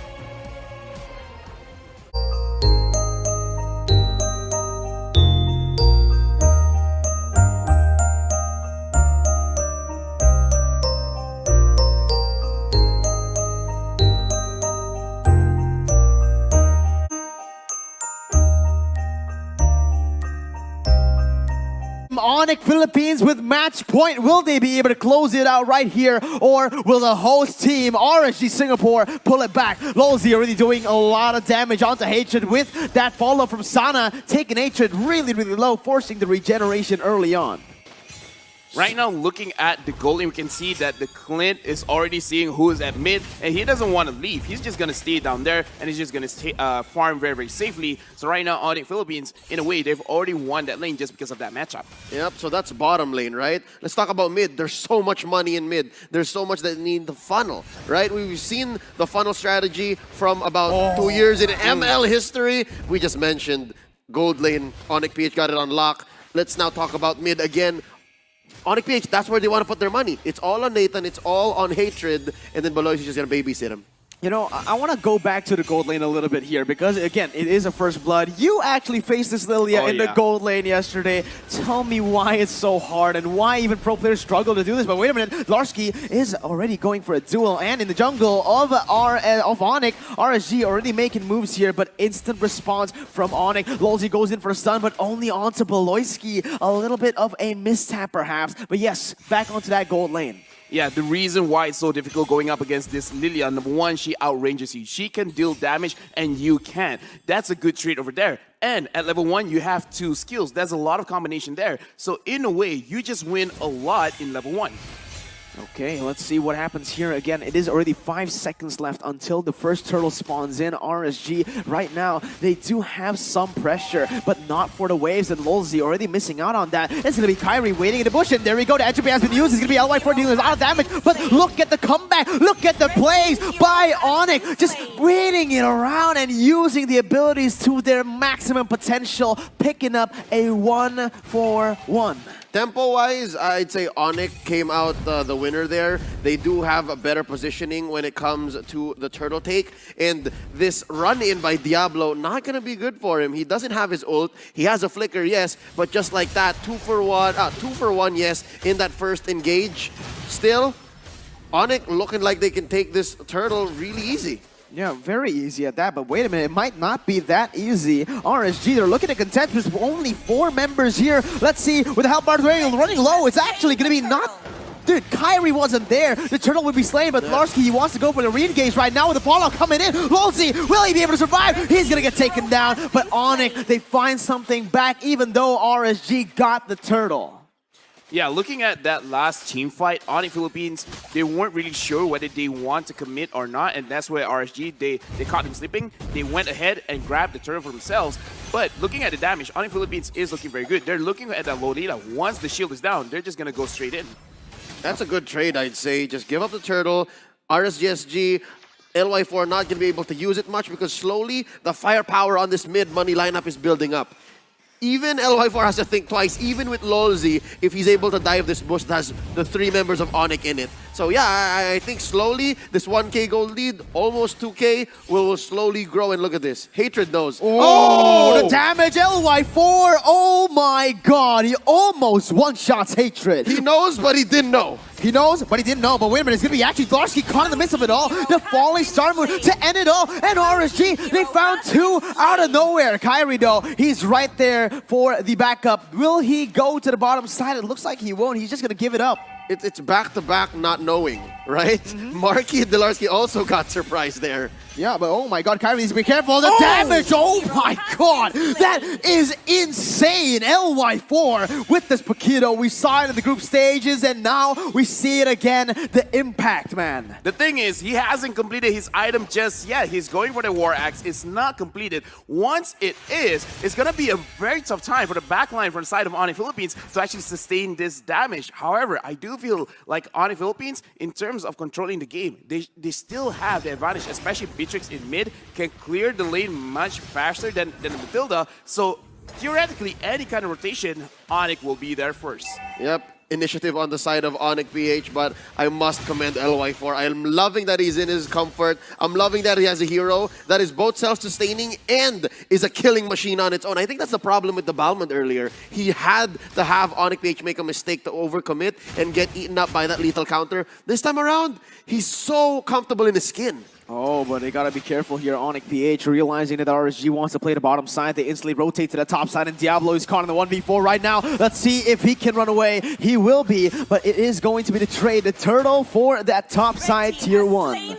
Onic Philippines with match point. Will they be able to close it out right here, or will the host team, RSG Singapore, pull it back? Lolzy already doing a lot of damage onto Hatred with that follow from Sana, taking Hatred really, really low, forcing the regeneration early on. Right now, looking at the goalie, we can see that the Clint is already seeing who is at mid, and he doesn't want to leave. He's just going to stay down there, and he's just going to farm very, very safely. So right now, Onic Philippines, in a way, they've already won that lane just because of that matchup. Yep, so that's bottom lane, right? Let's talk about mid. There's so much money in mid. There's so much that need the funnel, right? We've seen the funnel strategy from about 2 years in ML history. We just mentioned gold lane. Onic PH got it on lock. Let's now talk about mid again. Onic PH, that's where they want to put their money. It's all on Nathan, it's all on Hatred, and then Baloy is just going to babysit him. You know, I want to go back to the gold lane a little bit here because, again, it is a first blood. You actually faced this Lilia in the gold lane yesterday. Tell me why it's so hard and why even pro players struggle to do this. But wait a minute, Larsky is already going for a duel, and in the jungle of Onic, RSG already making moves here, but instant response from Onic. Lolzy goes in for a stun, but only onto Beloyski. A little bit of a mistap, perhaps. But yes, back onto that gold lane. Yeah, the reason why it's so difficult going up against this Lilia, number one, she outranges you. She can deal damage, and you can't. That's a good trait over there. And at level 1, you have 2 skills. There's a lot of combination there. So in a way, you just win a lot in level 1. Okay, let's see what happens here. Again, it is already 5 seconds left until the first turtle spawns in. RSG, right now, they do have some pressure, but not for the waves, and Lolzy already missing out on that. It's going to be Kyrie waiting in the bush, and there we go. The entropy has been used. It's going to be LY4 dealing a lot of damage, but look at the comeback. Look at the plays by Onic, just waiting it around and using the abilities to their maximum potential, picking up a 1-for-1. Tempo-wise, I'd say Onic came out the winner there. They do have a better positioning when it comes to the turtle take. And this run-in by Diablo, not going to be good for him. He doesn't have his ult. He has a flicker, yes. But just like that, 2-for-1, yes, in that first engage. Still, Onic looking like they can take this turtle really easy. Yeah, very easy at that, but wait a minute, it might not be that easy. RSG, they're looking to contest with only 4 members here. Let's see, with the help bar running low, it's actually going to be not... Dude, Kyrie wasn't there. The turtle would be slain, but Larsky, he wants to go for the re-engage right now with Apollo coming in. Lolzy, will he be able to survive? He's going to get taken down, but Onic, they find something back even though RSG got the turtle. Yeah, looking at that last team fight, Onic Philippines, they weren't really sure whether they want to commit or not, and that's where RSG, they caught him sleeping. They went ahead and grabbed the turret for themselves. But looking at the damage, Onic Philippines is looking very good. They're looking at that Lolita. Once the shield is down, they're just going to go straight in. That's a good trade, I'd say. Just give up the turtle. RSGSG, LY4 not going to be able to use it much because slowly the firepower on this mid-money lineup is building up. Even LY4 has to think twice, even with Lolzy, if he's able to dive this bush that has the 3 members of Onic in it. So yeah, I think slowly, this 1K gold lead, almost 2K, will slowly grow. And look at this. Hatred knows. Oh, the damage, LY4. Oh my god, he almost one-shots Hatred. He knows, but he didn't know. He knows, but he didn't know. But wait a minute, it's going to be actually Larsky caught in the midst of it all. The falling star move to end it all. And RSG, they found 2 out of nowhere. Kyrie, though, he's right there for the backup. Will he go to the bottom side? It looks like he won't. He's just going to give it up. It's back-to-back not knowing, right? Marky and Delarski also got surprised there. Yeah, but oh my god, Kyrie needs to be careful. The damage, oh my god, that is insane. LY4 with this Paquito. We saw it in the group stages, and now we see it again. The impact, man. The thing is, he hasn't completed his item just yet. He's going for the War Axe. It's not completed. Once it is, it's going to be a very tough time for the backline from the side of Onic Philippines to actually sustain this damage. However, I do feel like Onic Philippines, in terms of controlling the game, they still have the advantage, especially Beatrix in mid can clear the lane much faster than the Matilda. So theoretically, any kind of rotation, Onic will be there first. Yep. Initiative on the side of Onic PH, but I must commend LY4. I'm loving that he's in his comfort. I'm loving that he has a hero that is both self-sustaining and is a killing machine on its own. I think that's the problem with the Balmond earlier. He had to have Onic PH make a mistake to overcommit and get eaten up by that lethal counter. This time around, he's so comfortable in his skin. Oh, but they gotta be careful here. Onic PH realizing that RSG wants to play the bottom side. They instantly rotate to the top side, and Diablo is caught in the 1v4 right now. Let's see if he can run away. He will be, but it is going to be the trade. The turtle for that top side tier 1.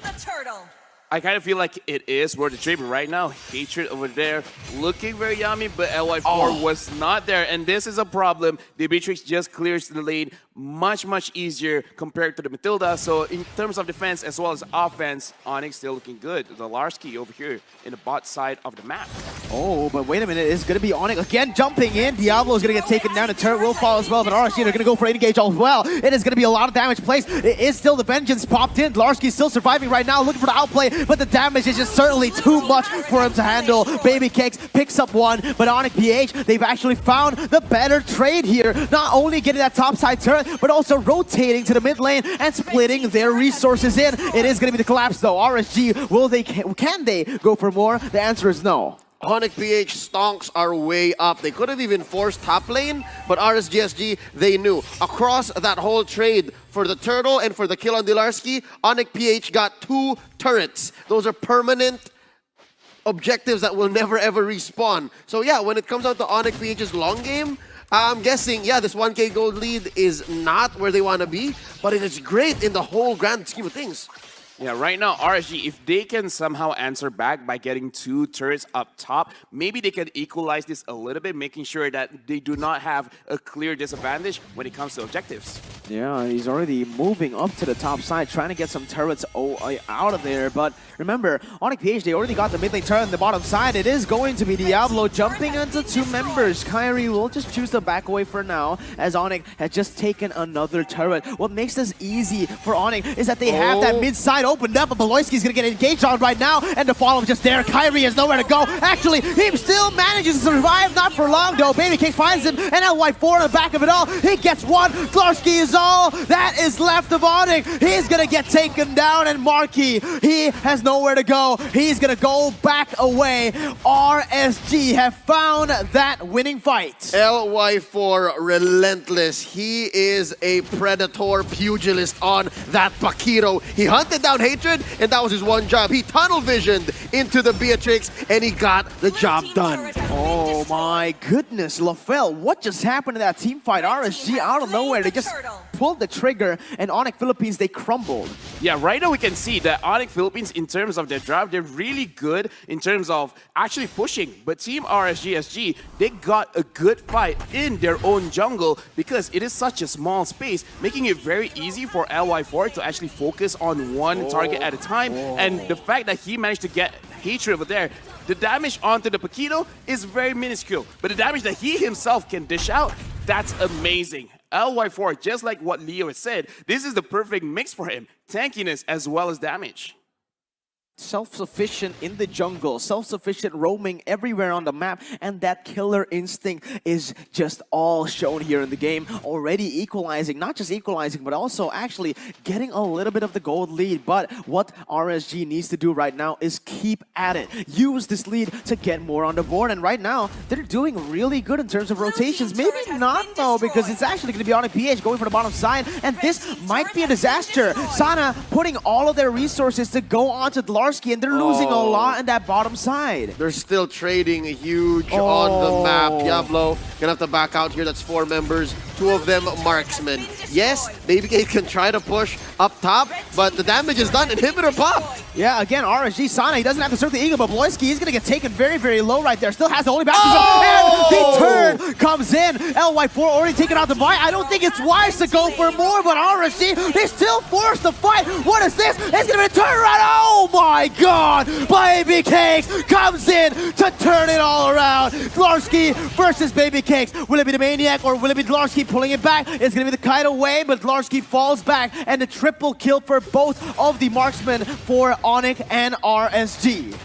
I kind of feel like it is worth the trade, but right now, Hatred over there looking very yummy, but LY4 was not there, and this is a problem. The Beatrix just clears the lane much easier compared to the Matilda. So in terms of defense as well as offense, Onic still looking good. The Larsky over here in the bot side of the map. Oh, but wait a minute. It's going to be Onic again jumping in. Diablo is going to get taken down. The turret will fall as well, but RSG, they're going to go for engage as well. It is going to be a lot of damage placed. It is still the Vengeance popped in. Larsky is still surviving right now, looking for the outplay. but the damage is just certainly too much for him to handle. Baby Cakes picks up one, but Onic PH, they've actually found the better trade here. Not only getting that topside turret, but also rotating to the mid lane and splitting their resources in. It is going to be the collapse though. RSG, can they go for more? The answer is no. Onic PH stonks are way up. They could have even forced top lane, but RSGSG, they knew. Across that whole trade for the turtle and for the kill on Dilarski, Onic PH got 2 turrets. Those are permanent objectives that will never ever respawn. So yeah, when it comes down to Onic PH's long game, I'm guessing, yeah, this 1K gold lead is not where they want to be, but it is great in the whole grand scheme of things. Yeah, right now, RSG, if they can somehow answer back by getting 2 turrets up top, maybe they can equalize this a little bit, making sure that they do not have a clear disadvantage when it comes to objectives. Yeah, he's already moving up to the top side, trying to get some turrets out of there. But remember, Onic PH, they already got the mid lane turret on the bottom side. It is going to be Diablo jumping into 2 members. Kyrie will just choose to back away for now, as Onic has just taken another turret. What makes this easy for Onic is that they have that mid side opened up, but Beloyski's gonna get engaged on right now, and the follow-up just there. Kyrie has nowhere to go. Actually, he still manages to survive, not for long though. Baby Cake finds him, and LY4 on the back of it all. He gets one. Glarski is all that is left of Onic. He's gonna get taken down, and Marky, he has nowhere to go. He's gonna go back away. RSG have found that winning fight. LY4 relentless. He is a predator pugilist on that Paquito. He hunted down Hatred, and that was his one job. He tunnel visioned into the Beatrix, and he got the job done. Oh my goodness, LaFell, what just happened to that team fight? RSG out of nowhere, they just pulled the trigger, and Onic Philippines, they crumbled. Yeah, right now we can see that Onic Philippines, in terms of their drive, they're really good in terms of actually pushing. But Team RSGSG, they got a good fight in their own jungle because it is such a small space, making it very easy for LY4 to actually focus on one target at a time. And the fact that he managed to get Hatred over there, the damage onto the Paquito is very minuscule. But the damage that he himself can dish out, that's amazing. LY4, just like what Leo has said, this is the perfect mix for him. Tankiness as well as damage. Self-sufficient in the jungle, self-sufficient roaming everywhere on the map, and that killer instinct is just all shown here in the game. Already equalizing, not just equalizing, but also actually getting a little bit of the gold lead. But what RSG needs to do right now is keep at it. Use this lead to get more on the board, and right now, they're doing really good in terms of rotations. Maybe not though, because it's actually going to be Onic PH going for the bottom side, and this might be a disaster. Sana putting all of their resources to go onto Laurence, and they're losing a lot in that bottom side. They're still trading huge on the map. Diablo gonna have to back out here. That's 4 members, 2 of them marksmen. Yes, Baby Cake can try to push up top, but the damage is done. Inhibitor pop. Yeah, again, RSG Sana, he doesn't have to serve the Eagle, but Bloisky, he's gonna get taken very, very low right there. Still has the only back control, and the turn comes in. LY4 already taken out the buy. I don't think it's wise to go for more, but RSG, they still forced the fight. What is this? It's gonna be a turnaround. Oh my God! Baby Cakes comes in to turn it all around. Glarski versus Baby Cakes. Will it be the Maniac or will it be Glarski pulling it back? It's gonna be the kite away, but Glarski falls back, and the triple kill for both of the marksmen for Onic and RSG.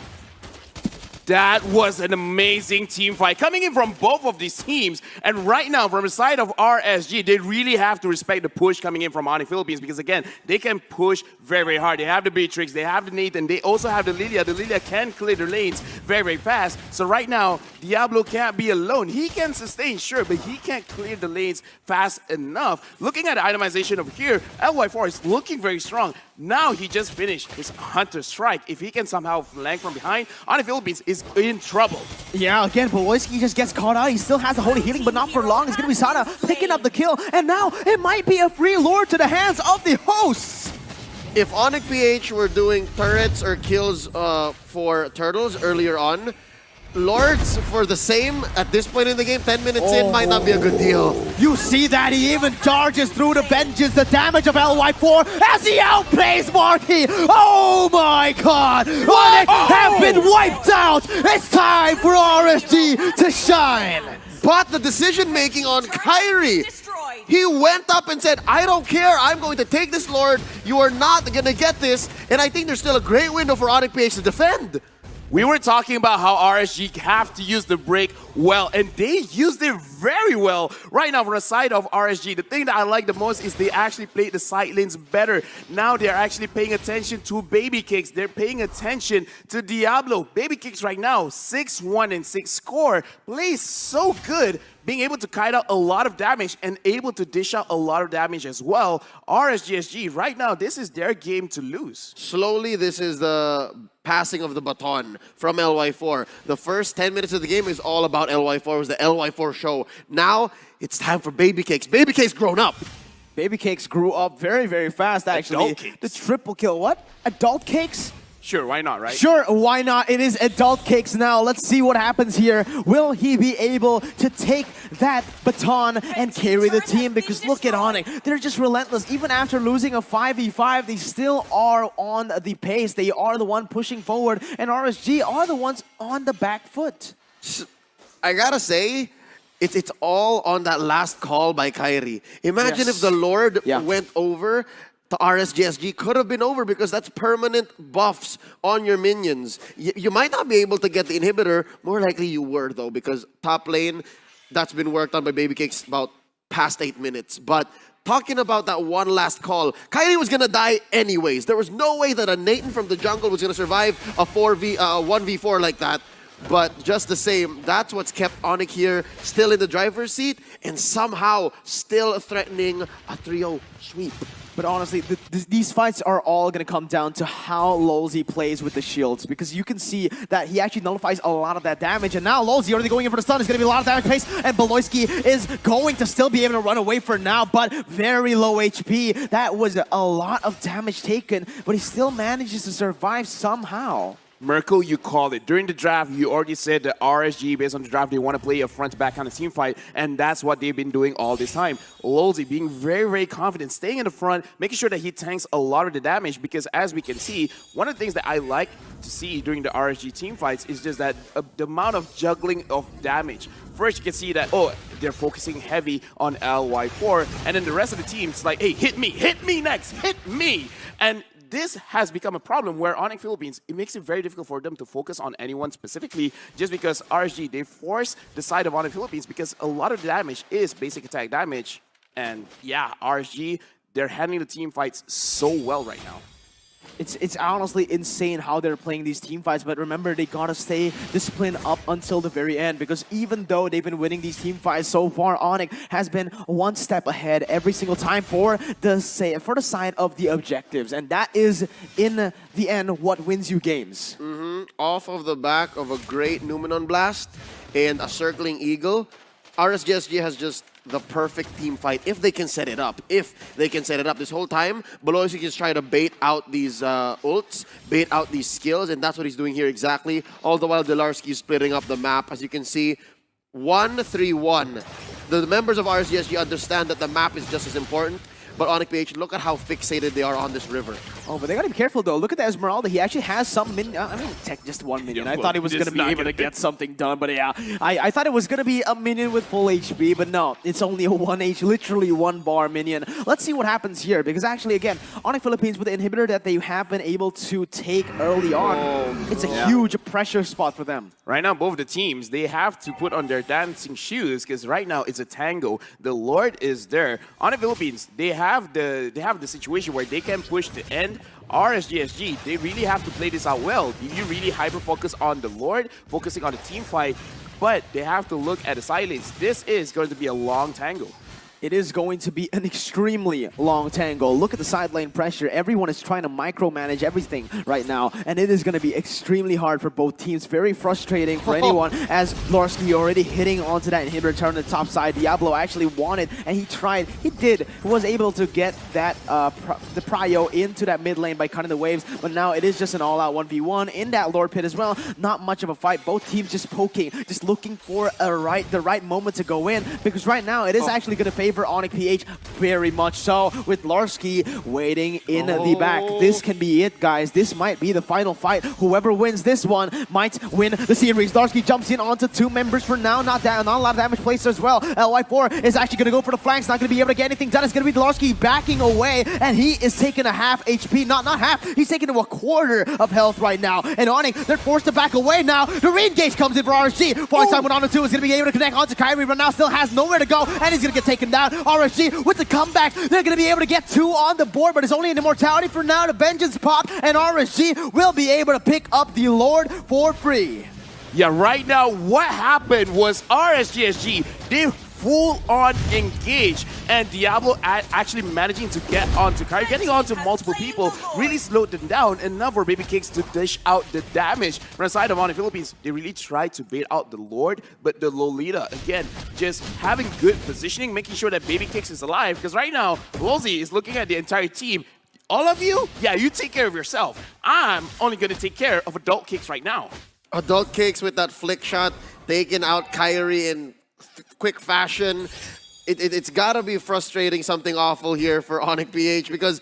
That was an amazing team fight coming in from both of these teams. And right now, from the side of RSG, they really have to respect the push coming in from Onic Philippines because, again, they can push very, very hard. They have the Beatrix, they have the Nathan, they also have the Lilia. The Lilia can clear the lanes very, very fast. So right now, Diablo can't be alone. He can sustain, sure, but he can't clear the lanes fast enough. Looking at the itemization over here, LY4 is looking very strong. Now he just finished his Hunter Strike. If he can somehow flank from behind, Onic Philippines is in trouble. Yeah, again, Beloyski just gets caught out. He still has the holy healing, but not for long. It's going to be Sana picking up the kill, and now it might be a free lure to the hands of the hosts. If Onic PH were doing turrets or kills for turtles earlier on, Lords for the same at this point in the game, 10 minutes in, might not be a good deal. You see that? He even charges through the vengeance, the damage of LY4 as he outplays Marky. Oh my God! Onic have been wiped out. It's time for RSG to shine. But the decision making on Kyrie. He went up and said, I don't care. I'm going to take this Lord. You are not going to get this. And I think there's still a great window for Onic PH to defend. We were talking about how RSG have to use the break well, and they used it very well. Right now, from the side of RSG, the thing that I like the most is they actually played the side lanes better. Now they're actually paying attention to Baby Kicks. They're paying attention to Diablo. Baby Kicks right now, 6-1 and 6 score, plays so good, being able to kite out a lot of damage and able to dish out a lot of damage as well. RSGSG, right now, this is their game to lose. Slowly, this is the passing of the baton from LY4. The first 10 minutes of the game is all about LY4. It was the LY4 show. Now, it's time for Baby Cakes. Baby Cakes grown up. Baby Cakes grew up very, very fast, actually. Adult Cakes. The triple kill. What? Adult Cakes? Sure, why not, right? Sure, why not? It is Adult Cakes now. Let's see what happens here. Will he be able to take that baton and carry the team? Because look at Onic. They're just relentless. Even after losing a 5v5, they still are on the pace. They are the one pushing forward. And RSG are the ones on the back foot. I gotta say, it's all on that last call by Kairi. Imagine if the Lord went over. The RSGSG could have been over because that's permanent buffs on your minions. You might not be able to get the inhibitor. More likely you were, though, because top lane, that's been worked on by Baby Cakes about past 8 minutes. But talking about that one last call, Kairi was going to die anyways. There was no way that a Nathan from the jungle was going to survive a 1v4 like that. But just the same, that's what's kept Onic here still in the driver's seat and somehow still threatening a 3-0 sweep. But honestly, these fights are all going to come down to how Lolzy plays with the shields. Because you can see that he actually nullifies a lot of that damage. And now Lolzy already going in for the stun. It's going to be a lot of damage pace. And Beloyski is going to still be able to run away for now. But very low HP. That was a lot of damage taken. But he still manages to survive somehow. Merkel, you called it. During the draft, you already said that RSG, based on the draft, they want to play a front-to-back kind of team fight, and that's what they've been doing all this time. Lolzy being very, very confident, staying in the front, making sure that he tanks a lot of the damage, because as we can see, one of the things that I like to see during the RSG team fights is just that the amount of juggling of damage. First, you can see that, oh, they're focusing heavy on LY4, and then the rest of the team, it's like, hey, hit me next, hit me! And this has become a problem where Onic Philippines, it makes it very difficult for them to focus on anyone specifically just because RSG, they force the side of Onic Philippines because a lot of the damage is basic attack damage. And yeah, RSG, they're handling the team fights so well right now. It's honestly insane how they're playing these team fights, but remember, they gotta stay disciplined up until the very end, because even though they've been winning these team fights so far, Onic has been one step ahead every single time for the side of the objectives, and that is, in the end, what wins you games. Off of the back of a great Numenon Blast and a Circling Eagle, RSGSG has just the perfect team fight if they can set it up. If they can set it up this whole time, Beloyski is trying to bait out these ults, bait out these skills, and that's what he's doing here exactly. All the while, Delarski is splitting up the map. As you can see, 1-3-1. The members of RSGSG understand that the map is just as important. But Onic PH, look at how fixated they are on this river. Oh, but they gotta be careful though. Look at the Esmeralda. He actually has some minion. I mean, just one minion. I thought he was gonna be able to get something done, but yeah, I thought it was gonna be a minion with full HP, but no, it's only a 1H, literally 1 bar minion. Let's see what happens here, because actually, again, Onic Philippines with the inhibitor that they have been able to take early on, it's a huge pressure spot for them. Right now, both the teams, they have to put on their dancing shoes because right now it's a tango. The Lord is there. Onic Philippines, they have the situation where they can push the end. RSGSG, they really have to play this out well. Do you really hyper-focus on the Lord, focusing on the team fight? But they have to look at the side lanes. This is going to be a long tango. It is going to be an extremely long tango. Look at the side lane pressure. Everyone is trying to micromanage everything right now, and it is going to be extremely hard for both teams. Very frustrating for anyone, as Laurence already hitting onto that inhibitor turn on the top side. Diablo actually wanted, and he tried. He was able to get that the prio into that mid lane by cutting the waves, but now it is just an all-out 1v1 in that Lord pit as well. Not much of a fight. Both teams just poking, just looking for the right moment to go in, because right now it is actually going to favor favor Onic PH very much so, with Larsky waiting in the back. This can be it, guys. This might be the final fight. Whoever wins this one might win the series. Larsky jumps in onto 2 members for now. Not a lot of damage placed as well. LY4 is actually going to go for the flanks. Not going to be able to get anything done. It's going to be Larsky backing away, and he is taking a half HP. Not half. He's taking to a quarter of health right now. And Onic, they're forced to back away now. The re-engage comes in for RSG. Falling time with Onic 2 is going to be able to connect onto Kyrie, but now still has nowhere to go, and he's going to get taken down. RSG with the comeback. They're going to be able to get 2 on the board, but it's only an immortality for now. The vengeance pop, and RSG will be able to pick up the Lord for free. Yeah, right now, what happened was RSGSG, they full-on engage, and Diablo actually managing to get onto Kyrie, getting onto multiple people, really slowed them down, enough for Baby Kicks to dish out the damage. From the side of Onic Philippines, they really tried to bait out the Lord, but the Lolita, again, just having good positioning, making sure that Baby Kicks is alive, because right now, Lolzy is looking at the entire team. All of you, yeah, you take care of yourself. I'm only going to take care of Adult Kicks right now. Adult Kicks with that flick shot, taking out Kyrie in quick fashion. It's gotta be frustrating, something awful here for Onic PH, because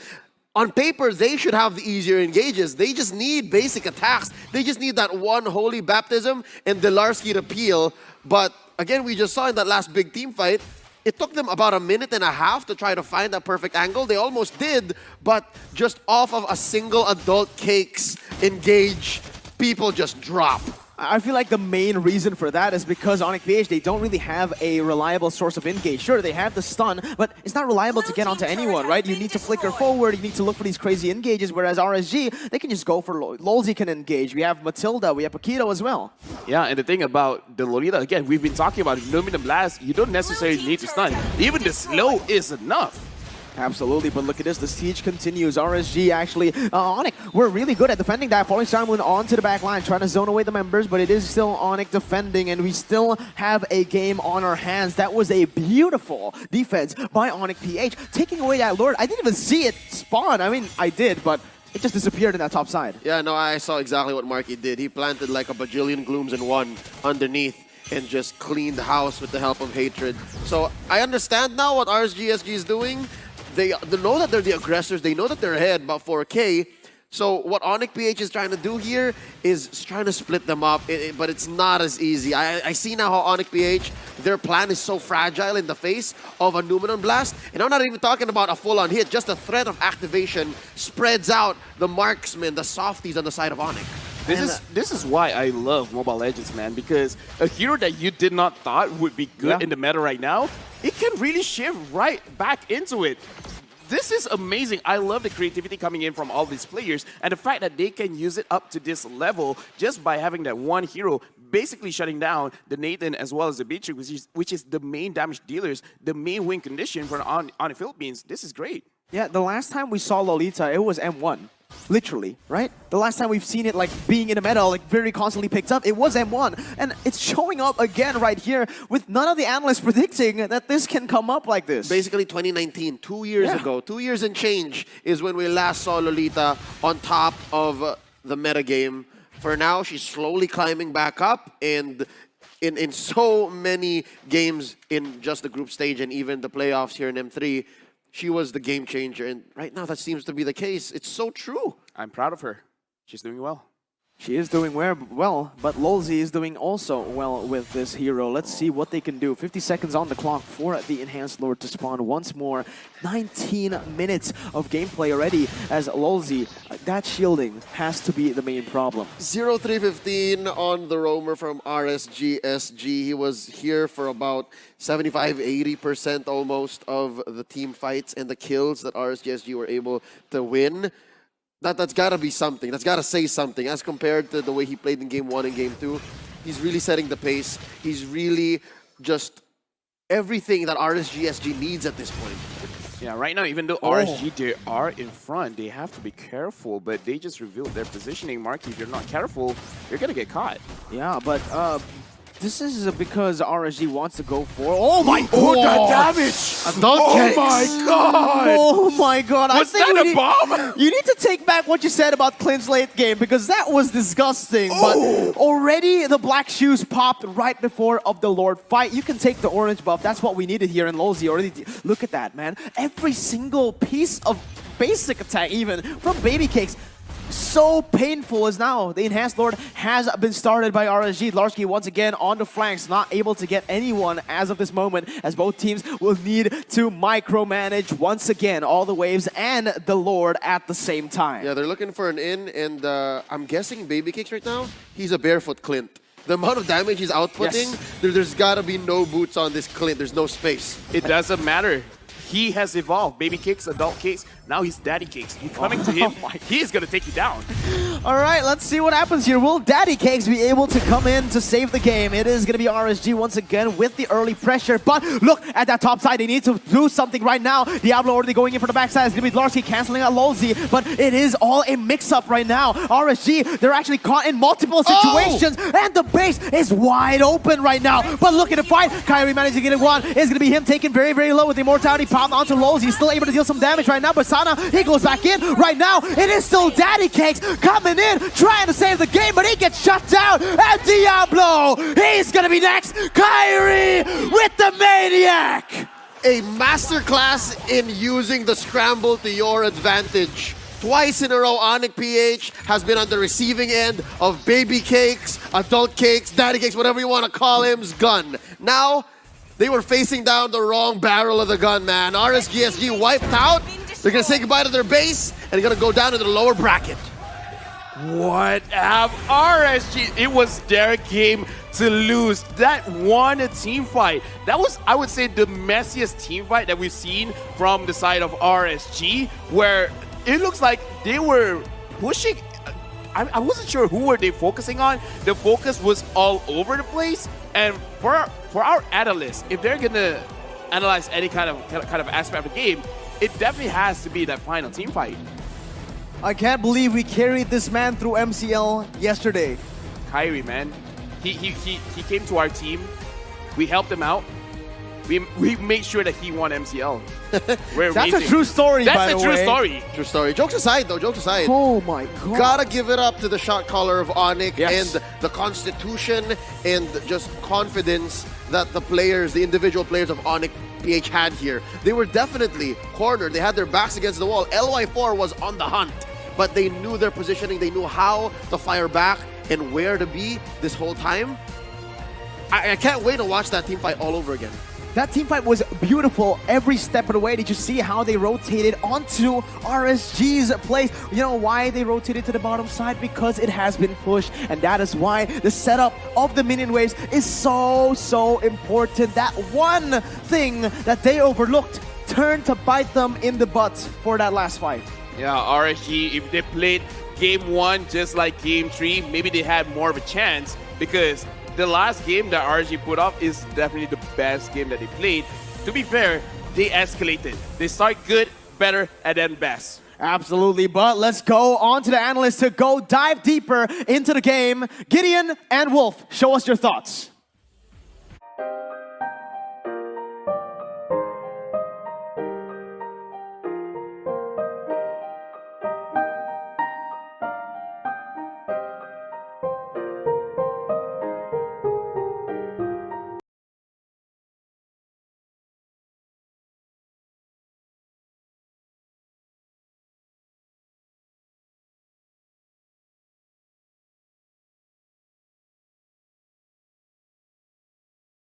on paper they should have the easier engages. They just need basic attacks. They just need that one holy baptism and Delarsky to peel. But again, we just saw in that last big team fight, it took them about 1.5 minutes to try to find that perfect angle. They almost did, but just off of a single Adult Cakes engage, people just drop. I feel like the main reason for that is because Onic PH, they don't really have a reliable source of engage. Sure, they have the stun, but it's not reliable to get onto anyone, right? You need to flicker forward, you need to look for these crazy engages, whereas RSG, they can just go for Lolzy can engage. We have Matilda, we have Paquito as well. Yeah, and the thing about the Lolita, again, we've been talking about Luminum Blast, you don't necessarily need to stun. Even the slow is enough. Absolutely, but look at this, the siege continues. RSG actually, Onic, we're really good at defending that. Falling Star Moon onto the back line, trying to zone away the members, but it is still Onic defending, and we still have a game on our hands. That was a beautiful defense by Onic PH, taking away that Lord. I didn't even see it spawn. I mean, I did, but it just disappeared in that top side. Yeah, no, I saw exactly what Marky did. He planted like a bajillion glooms in one underneath and just cleaned the house with the help of hatred. So I understand now what RSGSG is doing. They know that they're the aggressors. They know that they're ahead about 4K. So what Onic PH is trying to do here is trying to split them up, but it's not as easy. I see now how Onic PH, their plan is so fragile in the face of a Numenon Blast. And I'm not even talking about a full-on hit. Just the threat of activation spreads out the marksmen, the softies on the side of Onic. This is why I love Mobile Legends, man, because a hero that you did not thought would be good in the meta right now, it can really shift right back into it. This is amazing. I love the creativity coming in from all these players, and the fact that they can use it up to this level just by having that one hero basically shutting down the Nathan as well as the Beatrix, which is the main damage dealers, the main win condition for on the Philippines. This is great. Yeah, the last time we saw Lolita, it was M1. Literally, right? The last time we've seen it like being in a meta, like very constantly picked up, it was M1. And it's showing up again right here with none of the analysts predicting that this can come up like this. Basically 2019, 2 years ago, 2 years and change is when we last saw Lolita on top of the meta game. For now, she's slowly climbing back up, and in so many games in just the group stage and even the playoffs here in M3, she was the game changer, and right now that seems to be the case. It's so true. I'm proud of her. She's doing well. She is doing well, but Lolzy is doing also well with this hero. Let's see what they can do. 50 seconds on the clock for the Enhanced Lord to spawn once more. 19 minutes of gameplay already as Lolzy. That shielding has to be the main problem. 0-3-15 on the roamer from RSGSG. He was here for about 75-80% almost of the team fights and the kills that RSGSG were able to win. That's got to be something. That's got to say something as compared to the way he played in Game 1 and Game 2. He's really setting the pace. He's really just everything that RSGSG needs at this point. Yeah, right now, even though RSG they are in front, they have to be careful, but they just revealed their positioning. Marky, if you're not careful, you're going to get caught. Yeah, but This is because RSG wants to go for. Oh my Oh, god! that damage! Adult Oh cakes. my god! Oh my god! Was that a bomb? You need to take back what you said about Clint's late game because that was disgusting. But already the black shoes popped right before of the Lord fight. You can take the orange buff. That's what we needed here in Lozi already. Look at that, man. Every single piece of basic attack, even from Baby Cakes. So painful as now the Enhanced Lord has been started by RSG. Laurence once again on the flanks, not able to get anyone as of this moment, as both teams will need to micromanage once again all the waves and the Lord at the same time. Yeah, they're looking for an in, and I'm guessing Baby Cakes right now, he's a barefoot Clint. The amount of damage he's outputting, there's got to be no boots on this Clint. There's no space. It doesn't matter. He has evolved. Baby Cakes, Adult Cakes, now he's Daddy Cakes. You coming to him, he is going to take you down. All right, let's see what happens here. Will Daddy Cakes be able to come in to save the game? It is going to be RSG once again with the early pressure. But look at that top side. They need to do something right now. Diablo already going in for the backside. It's going to be Laurence canceling out Lozi. But it is all a mix-up right now. RSG, they're actually caught in multiple situations. And the base is wide open right now. But look at the fight. Kyrie managed to get it one. It's going to be him taken very, very low with the immortality popped onto Lozi. He's still able to deal some damage right now. But Sana, he goes back in right now. It is still Daddy Cakes coming in, trying to save the game, but he gets shut down. And Diablo, he's gonna be next. Kyrie with the Maniac. A masterclass in using the scramble to your advantage. Twice in a row, Onic PH has been on the receiving end of Baby Cakes, Adult Cakes, Daddy Cakes, whatever you want to call him's gun. Now, they were facing down the wrong barrel of the gun, man. RSG wiped out. They're going to say goodbye to their base, and they're going to go down to the lower bracket. What have RSG? It was their game to lose. That one team fight. That was, I would say, the messiest team fight that we've seen from the side of RSG, where it looks like they were pushing. I wasn't sure who were they focusing on. The focus was all over the place. And for our analysts, if they're gonna analyze any kind of aspect of the game, it definitely has to be that final team fight. I can't believe we carried this man through MCL yesterday. Kyrie, man, he came to our team. We helped him out. We made sure that he won MCL. That's a true story, by the way. That's a true story. True story. Jokes aside, though, jokes aside. Oh my god. Gotta give it up to the shot caller of Onic Yes. and the constitution and just confidence that the players, the individual players of Onic PH had here. They were definitely cornered. They had their backs against the wall. LY4 was on the hunt, but they knew their positioning. They knew how to fire back and where to be this whole time. I can't wait to watch that team fight all over again. That team fight was beautiful every step of the way. Did you see how they rotated onto RSG's place? You know why they rotated to the bottom side? Because it has been pushed, and that is why the setup of the minion waves is so important. That one thing that they overlooked turned to bite them in the butt for that last fight. Yeah, RSG, if they played game 1 just like game 3, maybe they had more of a chance, because the last game that RSG put up is definitely the best game that they played. To be fair, they escalated. They start good, better, and then best. Absolutely, but let's go on to the analysts to go dive deeper into the game. Gideon and Wolf, show us your thoughts.